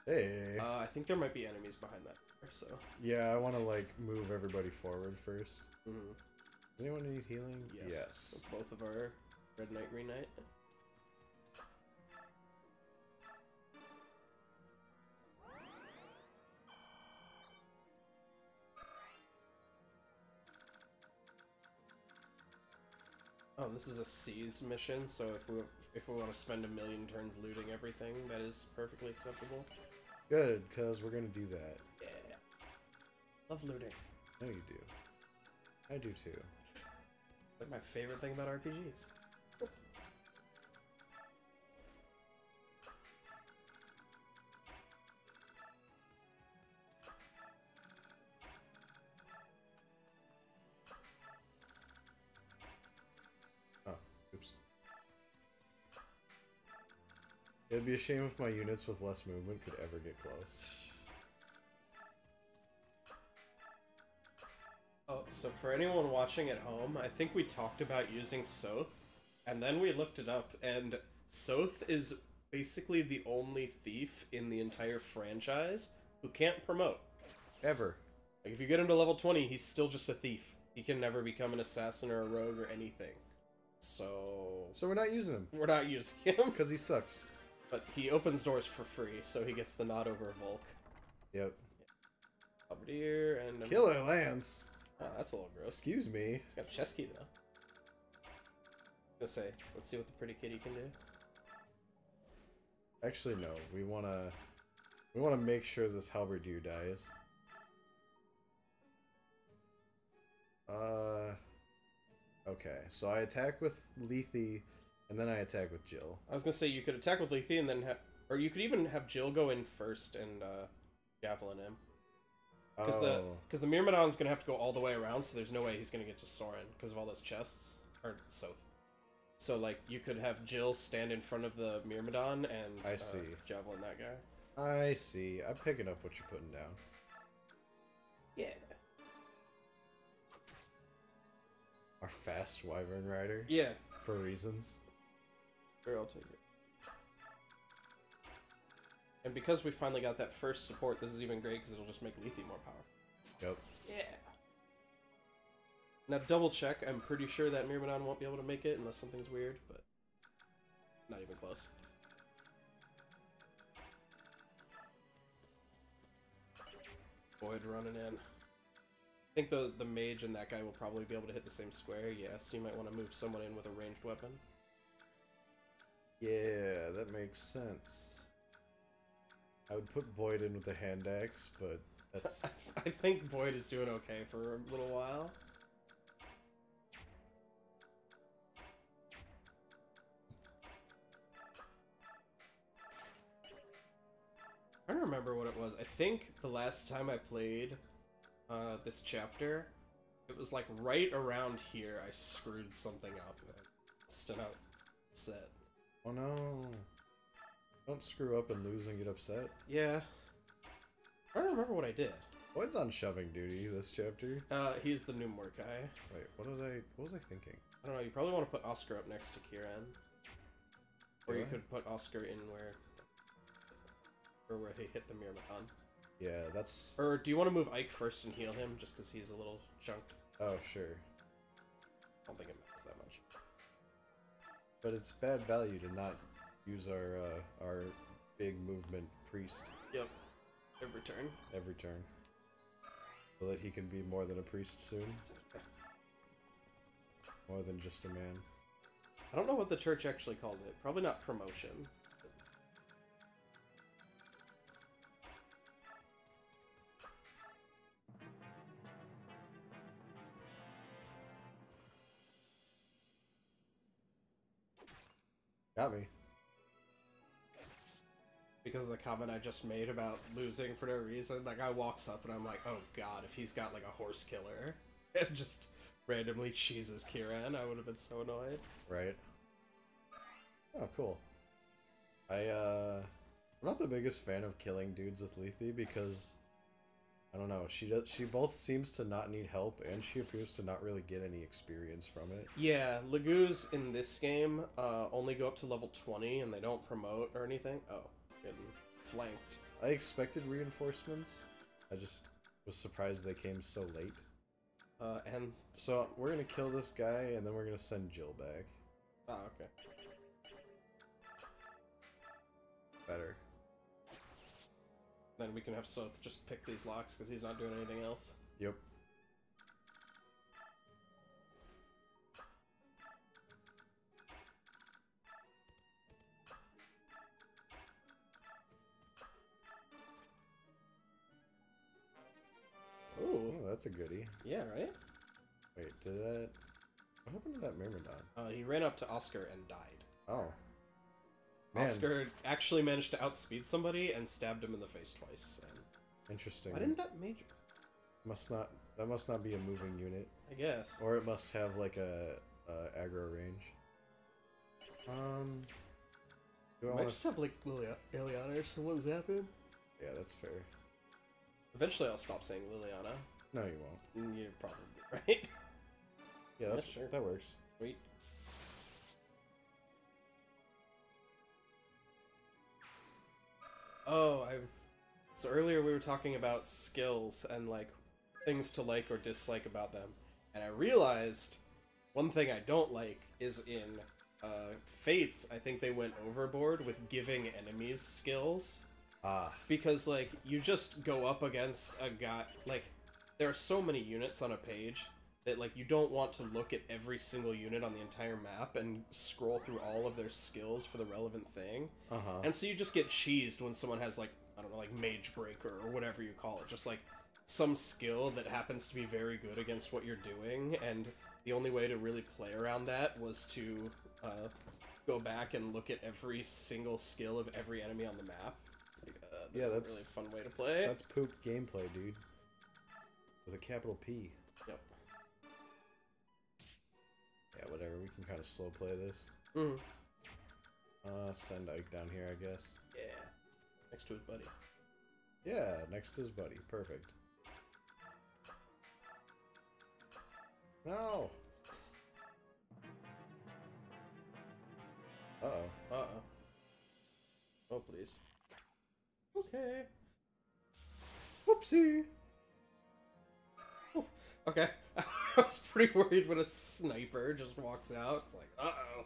Hey. I think there might be enemies behind that door, so... Yeah, I want to, like, move everybody forward first. Mm-hmm. Does anyone need healing? Yes. Both of our Red Knight, Green Knight. Oh, this is a seize mission, so if we want to spend 1,000,000 turns looting everything, that is perfectly acceptable. Good, because we're going to do that. Yeah. Love looting. No, you do. I do too. Like my favorite thing about RPGs. Oh, oops. It'd be a shame if my units with less movement could ever get close. Oh, so for anyone watching at home, I think we talked about using Soth, and then we looked it up, and Soth is basically the only thief in the entire franchise who can't promote. Ever. Like, if you get him to level 20, he's still just a thief. He can never become an assassin or a rogue or anything. So we're not using him. We're not using him. Because he sucks. But he opens doors for free, so he gets the nod over Volk. Yep. Bombardier and... Killer Lance! Oh, that's a little gross. Excuse me. He's got a chest key, though. I was gonna say, let's see what the pretty kitty can do. Actually, no. We wanna make sure this halberdier dies. Okay. So I attack with Lethe, and then I attack with Jill. I was gonna say, you could attack with Lethe and then or you could even have Jill go in first and, javelin him. Because the Myrmidon's gonna have to go all the way around, so there's no way he's gonna get to Soren because of all those chests. Or Soth. So, like, you could have Jill stand in front of the Myrmidon and I see. Javelin that guy. I see. I'm picking up what you're putting down. Yeah. Our fast Wyvern Rider? Yeah. For reasons. Sure, I'll take it. And because we finally got that first support, this is even great because it'll just make Lethe more powerful. Yep. Yeah. Now, double check. I'm pretty sure that Myrmidon won't be able to make it unless something's weird, but not even close. Void running in. I think the mage and that guy will probably be able to hit the same square. Yeah, so you might want to move someone in with a ranged weapon. Yeah, that makes sense. I would put Boyd in with the hand axe, but that's... I think Boyd is doing okay for a little while. I don't remember what it was. I think the last time I played this chapter, it was like right around here I screwed something up. Stood out set. Oh no. Don't screw up and lose and get upset. Yeah. I don't remember what I did. Boyd's on shoving duty this chapter. He's the Numor guy. Wait, what was I thinking? I don't know, you probably want to put Oscar up next to Kieran. Or you could put Oscar in where he hit the Myrmidon. Yeah, that's... Or do you want to move Ike first and heal him, just because he's a little chunked? Oh, sure. I don't think it matters that much. But it's bad value to not use our big movement priest. Yep. Every turn. Every turn. So that he can be more than a priest soon. More than just a man. I don't know what the church actually calls it. Probably not promotion. Got me. Because of the comment I just made about losing for no reason. That guy walks up and I'm like, oh god, if he's got like a horse killer and just randomly cheeses Kieran, I would have been so annoyed. Right. Oh, cool. I'm not the biggest fan of killing dudes with Lethe because I don't know, she both seems to not need help and she appears to not really get any experience from it. Yeah, Lagoos in this game only go up to level 20 and they don't promote or anything. Oh, getting flanked. I expected reinforcements. I just was surprised they came so late. And so we're gonna kill this guy and then we're gonna send Jill back. oh, okay. Better. Then we can have Soth just pick these locks because he's not doing anything else. Yep. Ooh, that's a goodie. Yeah, right? Wait, did that... What happened to that Myrmidon? He ran up to Oscar and died. Oh. Man. Oscar actually managed to outspeed somebody and stabbed him in the face twice. And interesting. why didn't that major? That must not be a moving unit. I guess. Or it must have like a aggro range. Do I might just have like Liliana or someone zap him. Yeah, that's fair. Eventually, I'll stop saying Liliana. No, you won't. You're probably right. Yeah, that's sure. That works. Sweet. Oh, so earlier we were talking about skills and like things to like or dislike about them, and I realized one thing I don't like is in Fates. I think they went overboard with giving enemies skills. Because like you just go up against a guy, like there are so many units on a page that like you don't want to look at every single unit on the entire map and scroll through all of their skills for the relevant thing. And so you just get cheesed when someone has like, I don't know, like Mage Breaker or whatever you call it, just like some skill that happens to be very good against what you're doing, and the only way to really play around that was to go back and look at every single skill of every enemy on the map. Yeah, that's a really fun way to play. That's poop gameplay, dude. With a capital P. Yep. Yeah, whatever. We can kind of slow play this. Send Ike down here, I guess. Yeah. Next to his buddy. Yeah, next to his buddy. Perfect. No! Uh-oh. Uh-oh. Oh, please. Okay. Whoopsie! Oh, okay. I was pretty worried when a sniper just walks out. It's like, uh-oh.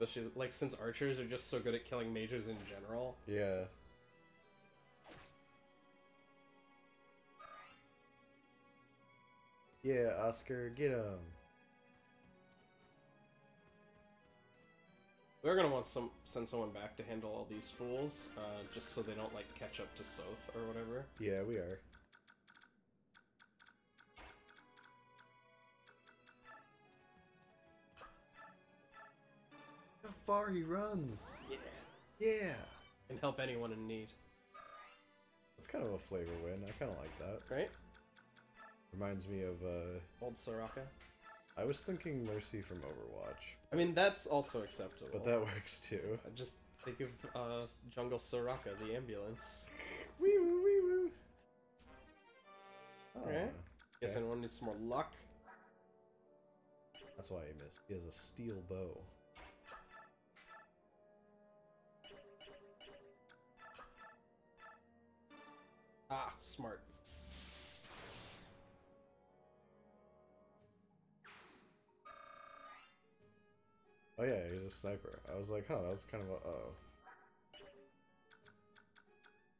Especially, like, since archers are just so good at killing mages in general. Yeah. Yeah, Oscar, get him. We're gonna want to send someone back to handle all these fools, just so they don't, like, catch up to Soth or whatever. Yeah, we are. How far he runs! Yeah. Yeah! And help anyone in need. That's kind of a flavor win. I kind of like that. Right? Reminds me of, Old Soraka. I was thinking Mercy from Overwatch. I mean, that's also acceptable. But that works too. I just think of, Jungle Soraka, the ambulance. Wee woo, wee woo! Oh, Alright. Guess okay. anyone needs some more luck? That's why he missed. He has a steel bow. Ah, smart. Oh yeah, he's a sniper. I was like, huh, that was kind of a uh-oh.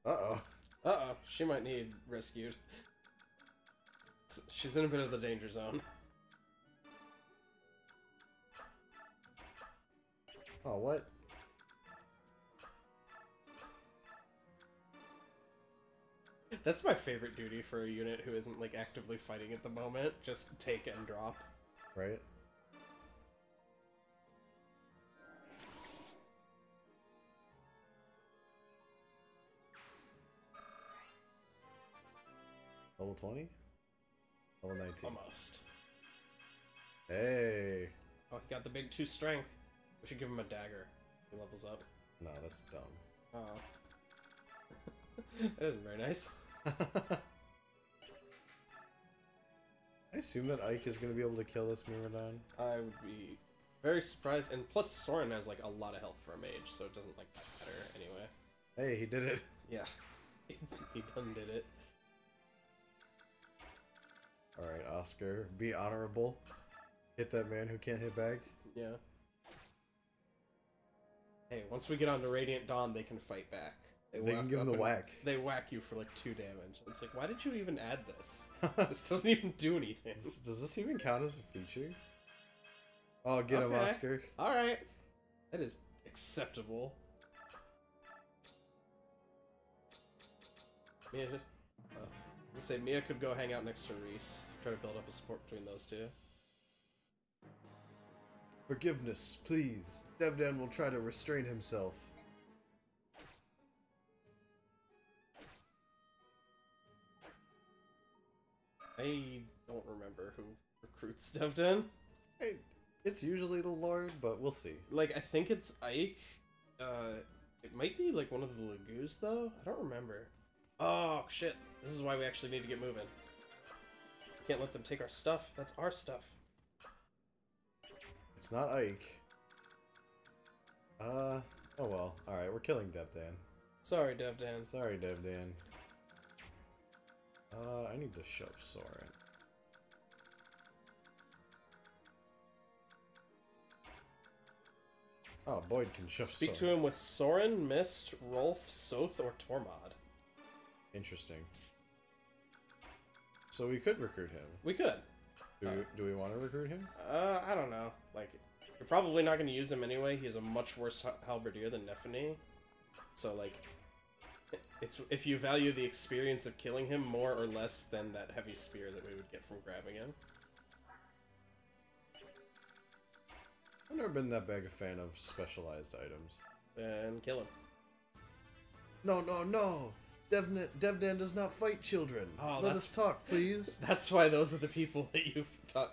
Uh-oh. Uh-oh, she might need rescued. She's in a bit of the danger zone. Oh, what? That's my favorite duty for a unit who isn't, like, actively fighting at the moment. Just take and drop. Right? Level 20? Level 19. Almost. Hey! Oh, he got the big 2 strength. We should give him a dagger. He levels up. No, that's dumb. Oh. That isn't very nice. I assume that Ike is going to be able to kill this Miraidon. I would be very surprised. And plus, Soren has, like, a lot of health for a mage, so it doesn't, like, matter anyway. Hey, he did it. Yeah. He done did it. Alright, Oscar, be honorable. Hit that man who can't hit back. Yeah. Hey, once we get onto Radiant Dawn, they can fight back. They can give him the whack. They whack you for like 2 damage. It's like, why did you even add this? This doesn't even do anything. Does this even count as a feature? Oh, get him, Oscar. Alright. That is acceptable. Mia, let's say Mia could go hang out next to Reese. Try to build up a support between those two. Forgiveness, please. Devdan will try to restrain himself. I don't remember who recruits Devdan. Hey, it's usually the Lord, but we'll see. Like, I think it's Ike. It might be, like, one of the Lagoos, though? I don't remember. Oh, shit. This is why we actually need to get moving. We can't let them take our stuff. That's our stuff. It's not Ike. Oh well. Alright, we're killing Devdan. Sorry, Devdan. Sorry, Devdan. I need to shove Soren. Oh, Boyd can shove Speak Soren. to him with Soren, Mist, Rolf, Soth, or Tormod. Interesting. So we could recruit him. We could. Do we want to recruit him? I don't know. Like, you're probably not going to use him anyway. He's a much worse halberdier than Nephany. So, like, it's if you value the experience of killing him more or less than that heavy spear that we would get from grabbing him. I've never been that big a fan of specialized items. Then kill him. No, no, no! Devdan does not fight children. Oh, Let us talk, please. That's why those are the people that you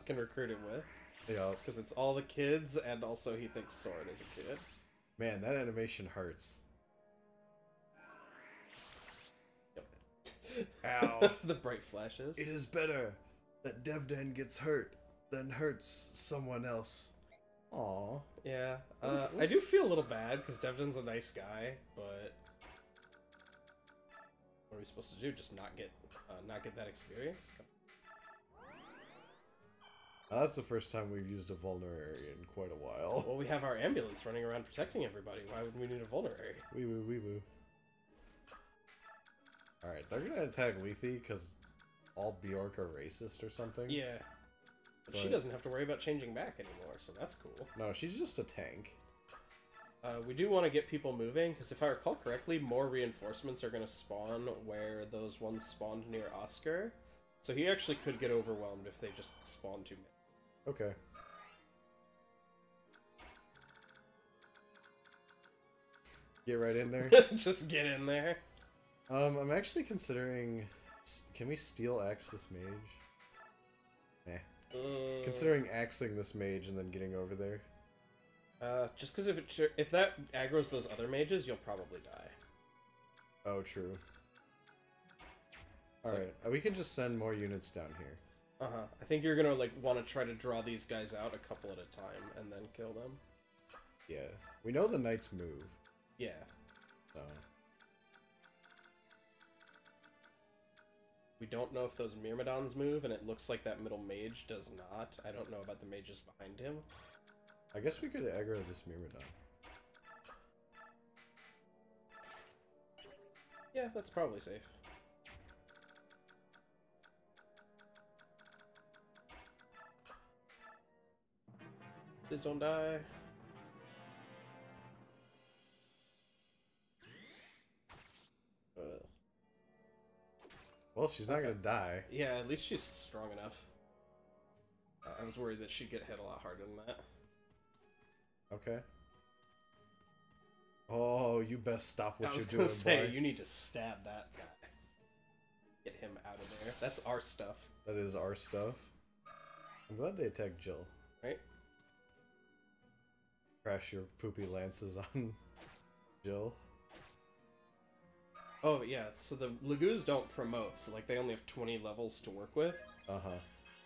can recruit him with. Yeah. Because it's all the kids, and also he thinks Soren is a kid. Man, that animation hurts. Yep. Ow. The bright flashes. It is better that Devdan gets hurt than hurts someone else. Aw. Yeah. I do feel a little bad, because Devdan's a nice guy, but... what are we supposed to do? Just not get that experience? That's the first time we've used a vulnerary in quite a while. Well, we have our ambulance running around protecting everybody. Why would we need a vulnerary? Wee woo, wee woo. Alright, they're gonna attack Lethe because all Bjork are racist or something. Yeah. But she doesn't have to worry about changing back anymore, so that's cool. No, she's just a tank. We do want to get people moving, because if I recall correctly, more reinforcements are going to spawn where those ones spawned near Oscar. So he actually could get overwhelmed if they just spawn too many. Okay. Get right in there. Just get in there. I'm actually considering... Can we steel axe this mage? Considering axing this mage and then getting over there. Just because if that aggroes those other mages, you'll probably die. Oh, true. Alright, we can just send more units down here. Uh-huh. I think you're gonna, like, want to try to draw these guys out a couple at a time and then kill them. Yeah. We know the knights move. Yeah. So... we don't know if those Myrmidons move, and it looks like that middle mage does not. I don't know about the mages behind him. I guess we could aggro this Myrmidon. Yeah, that's probably safe. Please don't die. Well, she's not gonna die. Yeah, at least she's strong enough. I was worried that she'd get hit a lot harder than that. Okay. Oh, you best stop what you're doing, I was gonna say, boy. you need to stab that guy. Get him out of there. That's our stuff. That is our stuff. I'm glad they attacked Jill. Right? Crash your poopy lances on Jill. Oh, yeah, so the Lagoos don't promote, so, like, they only have 20 levels to work with. Uh-huh.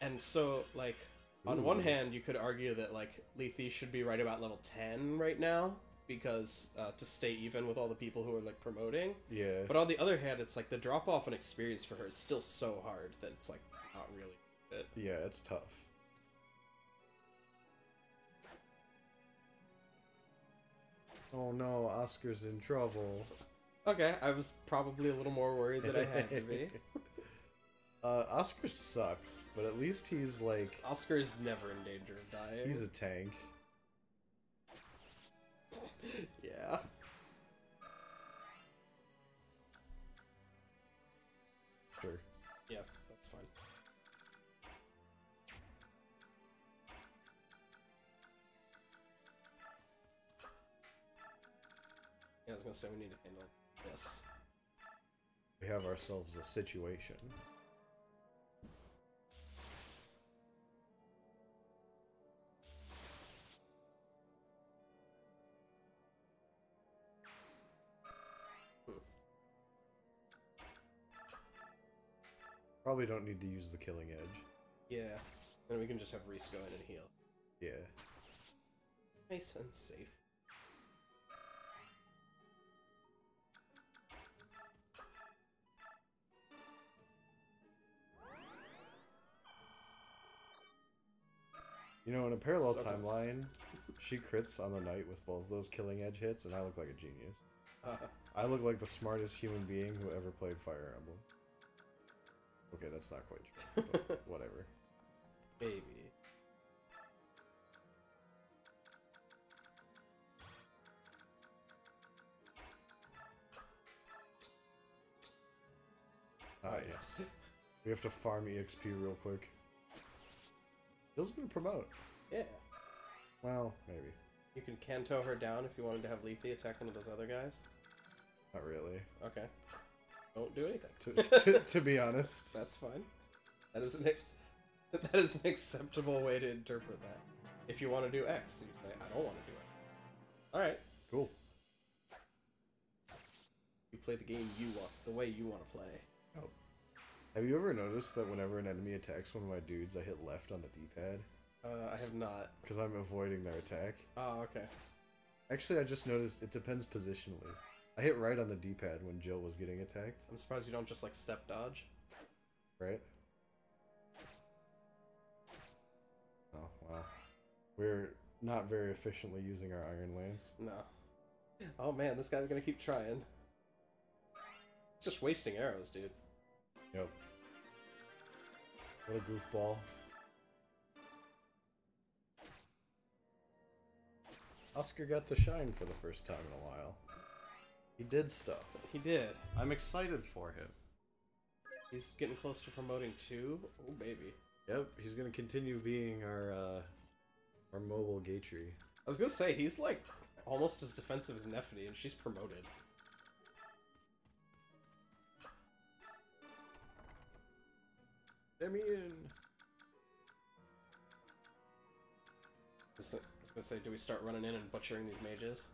And so, like, on one hand, you could argue that, like, Lethe should be right about level 10 right now, because, to stay even with all the people who are, like, promoting. Yeah. But on the other hand, it's like, the drop-off in experience for her is still so hard that it's, like, not really it. Yeah, it's tough. Oh no, Oscar's in trouble. Okay, I was probably a little more worried than I had to be. Oscar sucks, but at least he's like... Oscar is never in danger of dying. He's a tank. Yeah. Sure. Yeah, that's fine. Yeah, I was gonna say we need to handle this. We have ourselves a situation. Probably don't need to use the killing edge. Yeah, then we can just have Reese go in and heal. Yeah. Nice and safe. You know, in a parallel So close. timeline, she crits on the knight with both of those killing edge hits, and I look like a genius. Uh, I look like the smartest human being who ever played Fire Emblem. Okay, that's not quite true, but whatever. Maybe. Ah, yes. We have to farm EXP real quick. Bill's gonna promote. Yeah. Well, maybe. You can Kanto her down if you wanted to have Lethe attack one of those other guys. Not really. Okay. Don't do anything. To be honest. That's fine. That is that is an acceptable way to interpret that. If you want to do X, you say, I don't want to do it. Alright. Cool. You play the game you want, the way you want to play. Oh. Have you ever noticed that whenever an enemy attacks one of my dudes, I hit left on the D-pad? I have not. Because I'm avoiding their attack. Oh, okay. Actually, I just noticed it depends positionally. I hit right on the D-pad when Jill was getting attacked. I'm surprised you don't just, like, step dodge. Right? Oh, wow. We're not very efficiently using our Iron Lance. No. Oh, man, this guy's gonna keep trying. It's just wasting arrows, dude. Yep. What a goofball. Oscar got to shine for the first time in a while. He did stuff. He did. I'm excited for him. He's getting close to promoting too. Oh, baby. Yep, he's gonna continue being our mobile Gatry. I was gonna say, he's like almost as defensive as Nephity, and she's promoted. Let me in. I was gonna say, do we start running in and butchering these mages?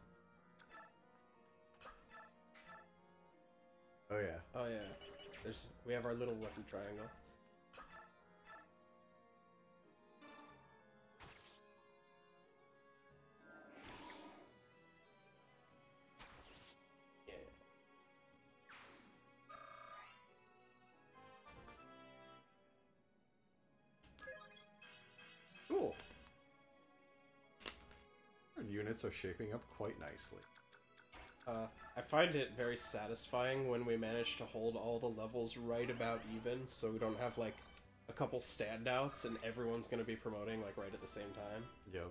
Oh yeah. Oh yeah. We have our little weapon triangle. Yeah. Cool. Our units are shaping up quite nicely. I find it very satisfying when we manage to hold all the levels right about even, so we don't have like a couple standouts and everyone's gonna be promoting like right at the same time. Yep.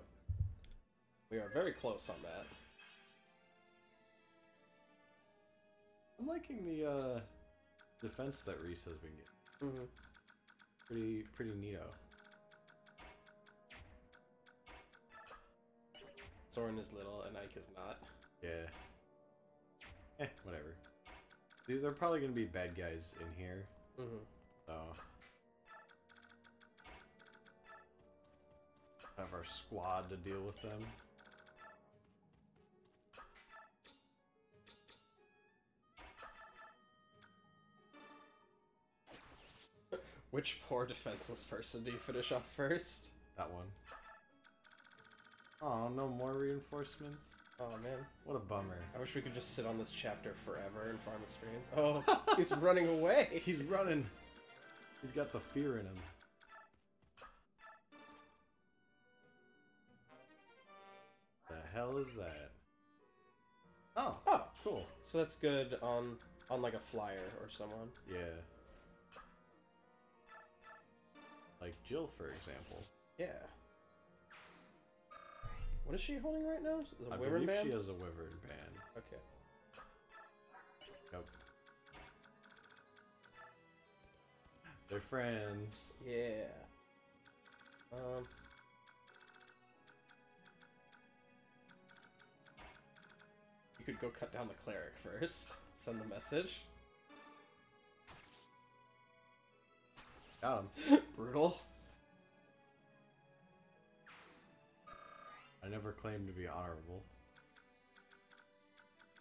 We are very close on that. I'm liking the defense that Reese has been getting. Mm-hmm. Pretty neato. Soren is little and Ike is not. Yeah. Whatever. These are probably gonna be bad guys in here. Mm-hmm. So have our squad to deal with them. Which poor defenseless person do you finish off first? That one. Oh, no more reinforcements? Oh man. What a bummer. I wish we could just sit on this chapter forever and farm experience. Oh, he's running away! He's running! He's got the fear in him. The hell is that? Oh, Oh, cool. so that's good on like a flyer or someone. Yeah. Like Jill, for example. Yeah. What is she holding right now? Is it a I wyvern believe band? she has a wyvern band. Okay. Yep. They're friends. Yeah. You could go cut down the cleric first. Send the message. Got him. Brutal. I never claimed to be honorable.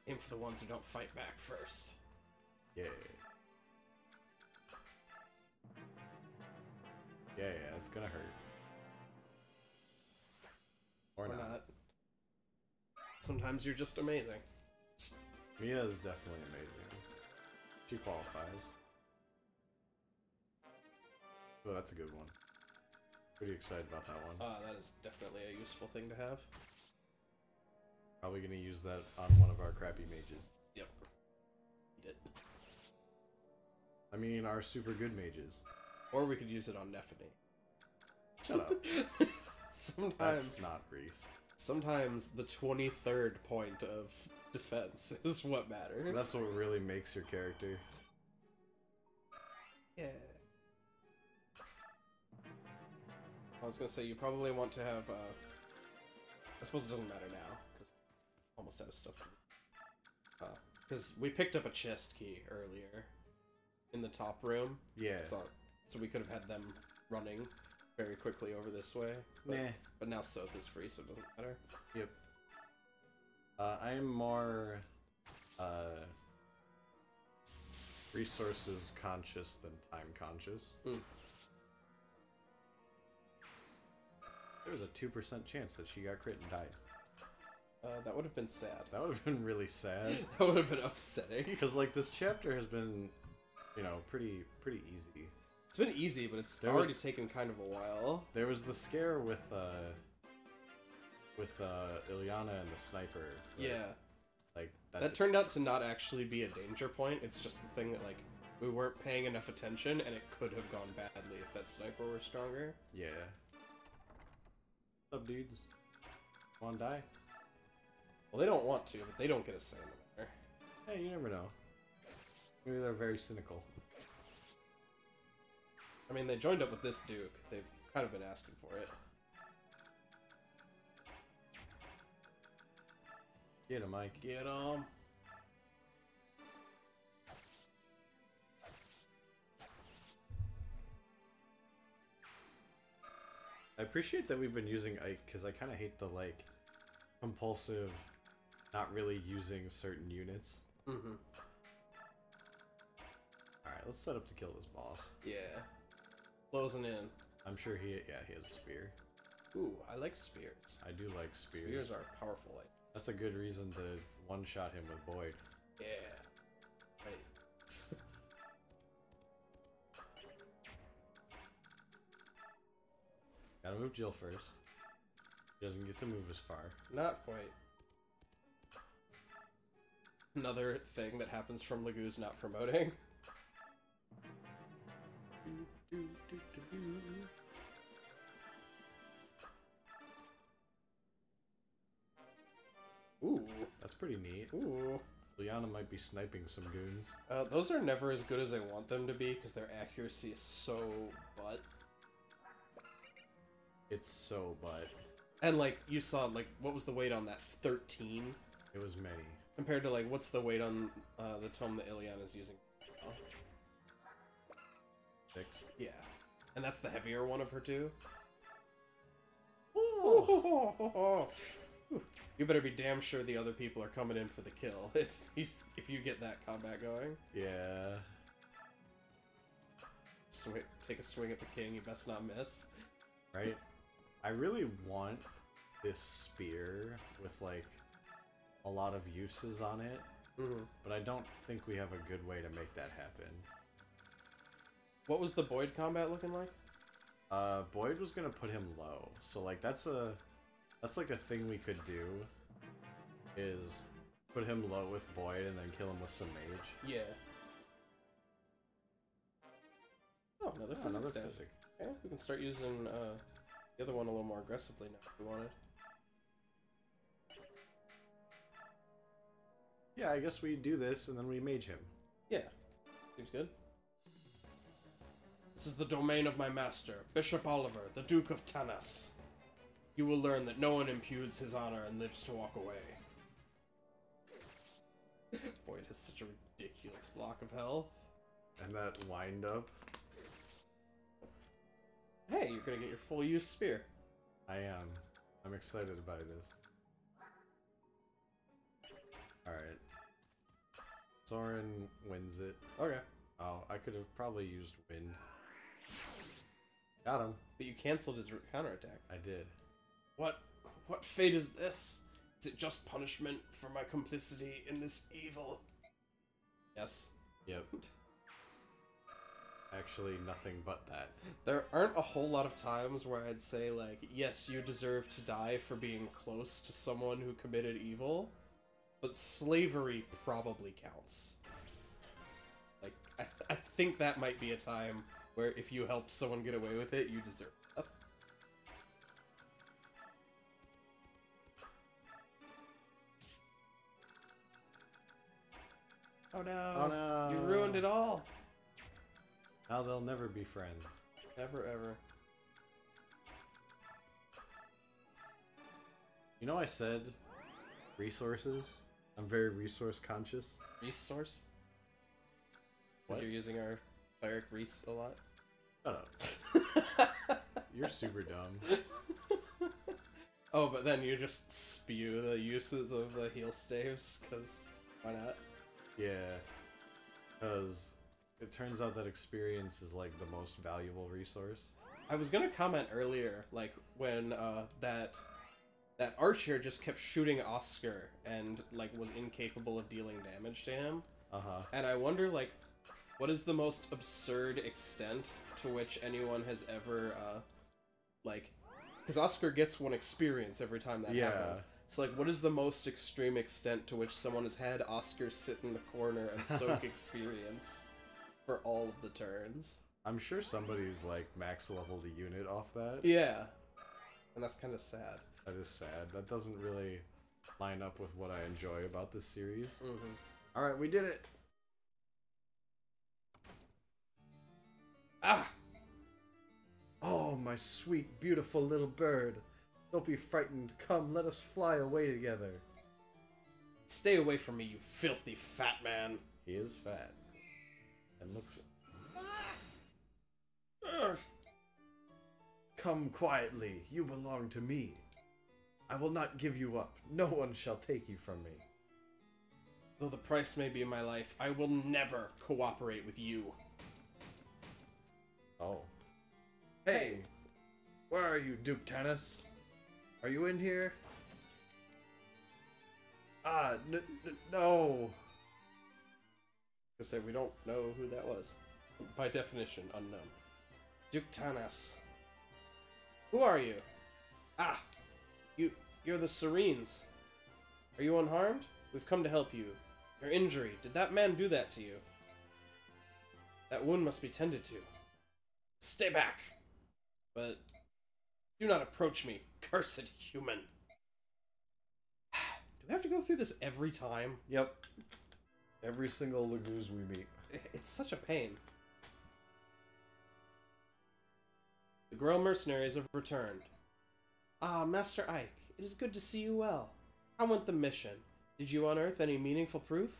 Aim for the ones who don't fight back first. Yeah. Yeah, it's gonna hurt. Or not. Sometimes you're just amazing. Mia is definitely amazing. She qualifies. Oh, that's a good one. Pretty excited about that one. That is definitely a useful thing to have. Probably gonna use that on one of our crappy mages. Yep. Eat it. I mean, our super good mages. Or we could use it on Nephany. Shut up. Sometimes That's not Reese. Sometimes the 23rd point of defense is what matters. That's what really makes your character. Yeah. I was gonna say, you probably want to have, I suppose it doesn't matter now, because almost out of stuff. Because we picked up a chest key earlier in the top room. Yeah. So we could have had them running very quickly over this way. But, Nah. But now Soth is free, so it doesn't matter. Yep. I am more resources conscious than time conscious. There was a 2% chance that she got crit and died. That would have been sad. That would have been really sad. That would have been upsetting. Because, like, this chapter has been, you know, pretty easy. It's been easy, but it's already taken kind of a while. There was the scare with Ilyana and the sniper. Yeah. Like, that turned out to not actually be a danger point. It's just the thing that, like, we weren't paying enough attention, and it could have gone badly if that sniper were stronger. Yeah. What's up, dudes? Wanna die? Well, they don't want to, but they don't get a say in the matter. Hey, you never know. Maybe they're very cynical. I mean, they joined up with this Duke. They've kind of been asking for it. Get him, Mike. Get him. I appreciate that we've been using Ike, because I kind of hate the, like, compulsive, not really using certain units. Mm-hmm. Alright, let's set up to kill this boss. Yeah. Closing in. I'm sure he has a spear. Ooh, I like spears. I do like spears. Spears are powerful. Like. That's a good reason to one-shot him with Boyd. Yeah. Right. Gotta move Jill first. She doesn't get to move as far. Not quite. Another thing that happens from Lagoo's not promoting. Ooh. That's pretty neat. Ooh. Liana might be sniping some goons. Those are never as good as I want them to be, because their accuracy is so butt. It's so butt. And, like, you saw, like, what was the weight on that? 13? It was many. Compared to, like, what's the weight on the tome that Ilyana's using? Oh. 6. Yeah. And that's the heavier one of her, too? Ooh. You better be damn sure the other people are coming in for the kill if you get that combat going. Yeah. Take a swing at the king, you best not miss. Right? I really want this spear with, like, a lot of uses on it, but I don't think we have a good way to make that happen. What was the Boyd combat looking like? Boyd was gonna put him low, so, like, that's like a thing we could do, is put him low with Boyd and then kill him with some mage. Yeah. Oh, another physics staff. Okay, we can start using the other one a little more aggressively now if we wanted. Yeah, I guess we do this and then we mage him. Yeah, seems good. This is the domain of my master, Bishop Oliver, the Duke of Tanas. You will learn that no one impugns his honor and lives to walk away. Boyd has such a ridiculous block of health. And that wind up. Hey, you're gonna get your full use spear. I am. I'm excited about this. Alright. Soren wins it. Okay. Oh, I could have probably used wind. Got him. But you canceled his counterattack. I did. What fate is this? Is it just punishment for my complicity in this evil? Yes. Yep. actually nothing but that. There aren't a whole lot of times where I'd say, like, yes, you deserve to die for being close to someone who committed evil, but slavery probably counts. Like, I think that might be a time where if you helped someone get away with it, you deserve it. Oh no. Oh no. You ruined it all. Now they'll never be friends. Never ever. You know I said resources? I'm very resource conscious. Resource? What? You're using our cleric Reese a lot? Shut up. You're super dumb. Oh, but then you just spew the uses of the heal staves, because why not? Yeah. Because it turns out that experience is like the most valuable resource. I was gonna comment earlier, like, when that archer just kept shooting Oscar and, like, was incapable of dealing damage to him. Uh-huh. And I wonder, like, what is the most absurd extent to which anyone has ever, like... Because Oscar gets one experience every time that happens. So, like, what is the most extreme extent to which someone has had Oscar sit in the corner and soak experience for all of the turns? I'm sure somebody's, like, max leveled a unit off that. Yeah. And that's kind of sad. That is sad. That doesn't really line up with what I enjoy about this series. Mm-hmm. Alright, we did it! Ah! Oh, my sweet, beautiful little bird. Don't be frightened. Come, let us fly away together. Stay away from me, you filthy fat man. He is fat. And looks... Come quietly. You belong to me. I will not give you up. No one shall take you from me. Though the price may be my life, I will never cooperate with you. Oh. Hey! Where are you, Duke Tanis? Are you in here? Ah, no! I say we don't know who that was. By definition, unknown. Duke Tanis. Who are you? Ah! You're the Serenes. Are you unharmed? We've come to help you. Your injury, did that man do that to you? That wound must be tended to. Stay back! But do not approach me, cursed human. Do we have to go through this every time? Yep. Every single Laguz we meet. It's such a pain. The Grow mercenaries have returned. Ah, Master Ike, it is good to see you well. How went the mission? Did you unearth any meaningful proof?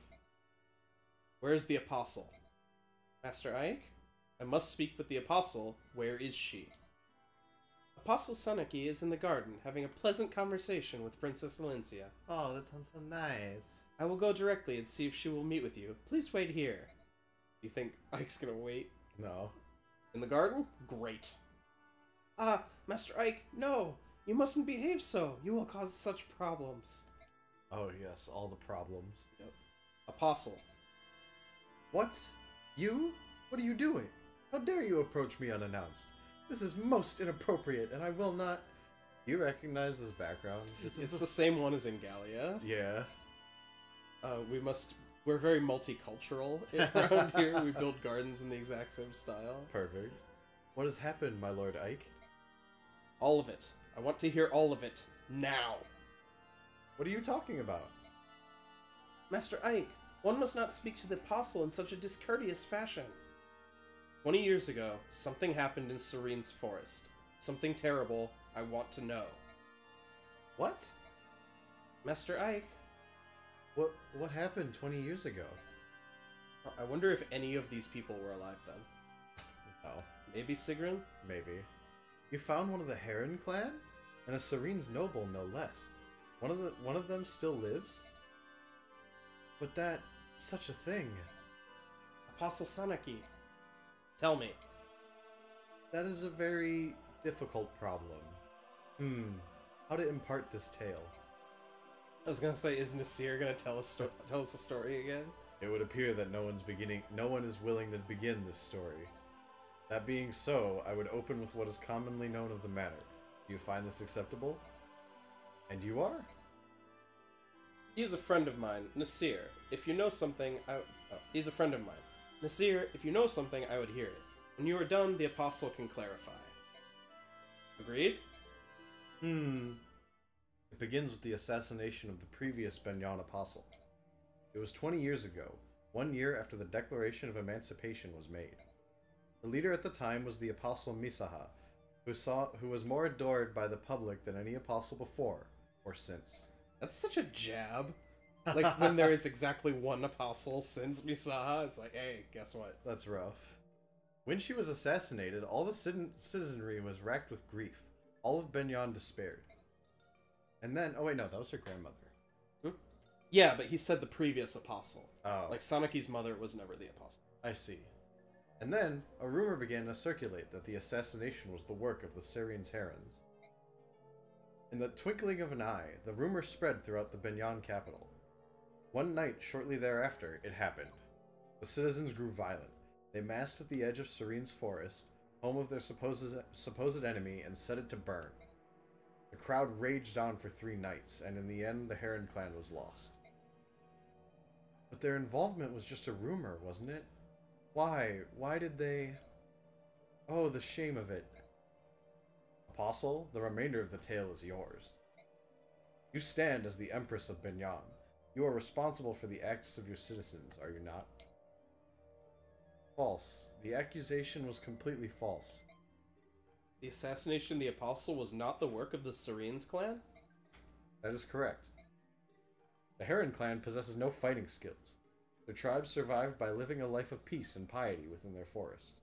Where is the Apostle? Master Ike? I must speak with the Apostle. Where is she? Apostle Sunaki is in the garden, having a pleasant conversation with Princess Alencia. Oh, that sounds so nice. I will go directly and see if she will meet with you. Please wait here. You think Ike's gonna wait? No. In the garden? Great. Ah, Master Ike, no! You mustn't behave so. You will cause such problems. Oh yes, all the problems. Yep. Apostle. What? You? What are you doing? How dare you approach me unannounced? This is most inappropriate, and I will not... Do you recognize this background? It's the same one as in Gallia. Yeah. We're very multicultural around here. We build gardens in the exact same style. Perfect. What has happened, my Lord Ike? All of it. I want to hear all of it. Now. What are you talking about? Master Ike, one must not speak to the Apostle in such a discourteous fashion. 20 years ago, something happened in Serene's forest. Something terrible. I want to know. What? Master Ike? What happened 20 years ago? I wonder if any of these people were alive then. No. Maybe Sigrun? Maybe. You found one of the Heron clan? And a Serene's noble, no less. One of them still lives? But that... such a thing. Apostle Sanaki. Tell me. That is a very difficult problem. How to impart this tale? I was gonna say, is Nasir gonna tell us a story again? It would appear that no one is willing to begin this story. That being so, I would open with what is commonly known of the manor. Do you find this acceptable? And you are? He is a friend of mine, Nasir. If you know something, he's a friend of mine. Nasir, if you know something, I would hear it. When you are done, the apostle can clarify. Agreed? It begins with the assassination of the previous Benyan apostle. It was 20 years ago, 1 year after the Declaration of Emancipation was made. The leader at the time was the apostle Misaha, who was more adored by the public than any apostle before or since. That's such a jab. Like, when there is exactly one apostle since Misaha, it's like, hey, guess what? That's rough. When she was assassinated, all the citizenry was racked with grief. All of Benyan despaired. And then, oh wait, no, that was her grandmother. Yeah, but he said the previous apostle. Oh. Like, Sanaki's mother was never the apostle. I see. And then, a rumor began to circulate that the assassination was the work of the Syrians' herons. In the twinkling of an eye, the rumor spread throughout the Benyan capital. One night, shortly thereafter, it happened. The citizens grew violent. They massed at the edge of Serene's forest, home of their supposed enemy, and set it to burn. The crowd raged on for 3 nights, and in the end, the Heron clan was lost. But their involvement was just a rumor, wasn't it? Why? Why did they... Oh, the shame of it. Apostle, the remainder of the tale is yours. You stand as the Empress of Benyan. You are responsible for the acts of your citizens, are you not? False. The accusation was completely false. The assassination of the apostle was not the work of the Syrians clan? That is correct. The Heron clan possesses no fighting skills. Their tribe survived by living a life of peace and piety within their forest.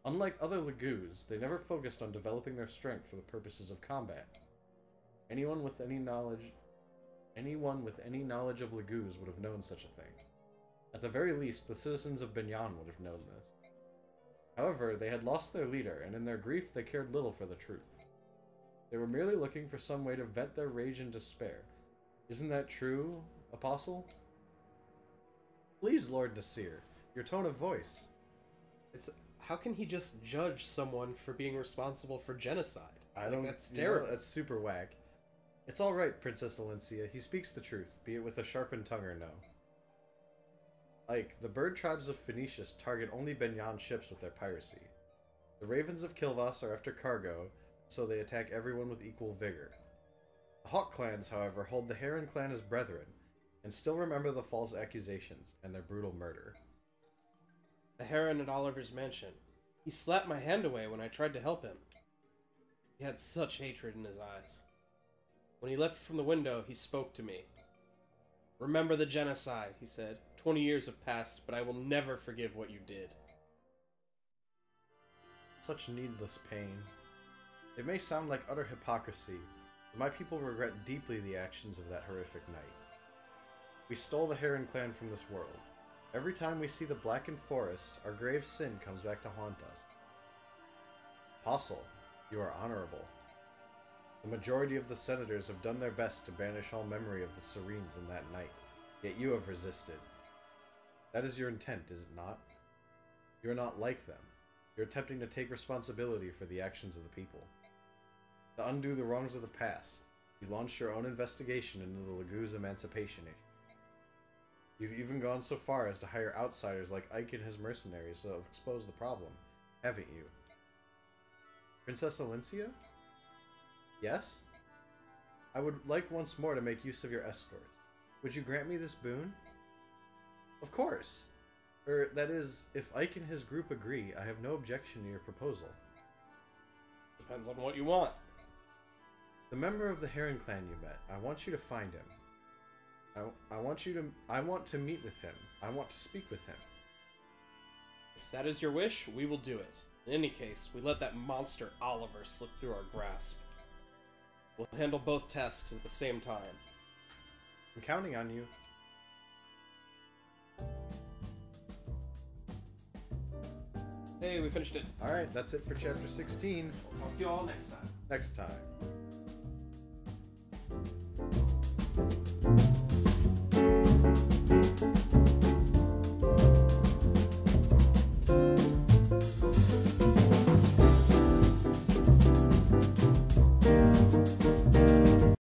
Unlike other Lagoos, they never focused on developing their strength for the purposes of combat. Anyone with any knowledge of Lagoos would have known such a thing. At the very least, the citizens of Benyan would have known this. However, they had lost their leader, and in their grief they cared little for the truth. They were merely looking for some way to vent their rage and despair. Isn't that true, Apostle? Please, Lord Nasir, your tone of voice. How can he just judge someone for being responsible for genocide? That's You terrible. know, that's super whack. It's alright, Princess Alencia. He speaks the truth, be it with a sharpened tongue or no. The bird tribes of Phoenicius target only Benyan ships with their piracy. The ravens of Kilvas are after cargo, so they attack everyone with equal vigor. The Hawk clans, however, hold the Heron clan as brethren, and still remember the false accusations and their brutal murder. The Heron at Oliver's mansion. He slapped my hand away when I tried to help him. He had such hatred in his eyes. When he leapt from the window, he spoke to me. Remember the genocide, he said. 20 years have passed, but I will never forgive what you did. Such needless pain. It may sound like utter hypocrisy, but my people regret deeply the actions of that horrific night. We stole the Heron clan from this world. Every time we see the blackened forest, our grave sin comes back to haunt us. Apostle, you are honorable. The majority of the senators have done their best to banish all memory of the Serenes in that night, yet you have resisted. That is your intent, is it not? You are not like them. You're attempting to take responsibility for the actions of the people. To undo the wrongs of the past, you launched your own investigation into the Lagoo's emancipation issue. You've even gone so far as to hire outsiders like Ike and his mercenaries to expose the problem, haven't you? Princess Alencia? Yes? I would like once more to make use of your escorts. Would you grant me this boon? Of course. That is, if Ike and his group agree, I have no objection to your proposal. Depends on what you want. The member of the Heron clan you met, I want you to find him. I want to meet with him. I want to speak with him. If that is your wish, we will do it. In any case, we let that monster Oliver slip through our grasp. We'll handle both tasks at the same time. I'm counting on you. Hey, we finished it. Alright, that's it for chapter 16. We'll talk to you all next time. Next time.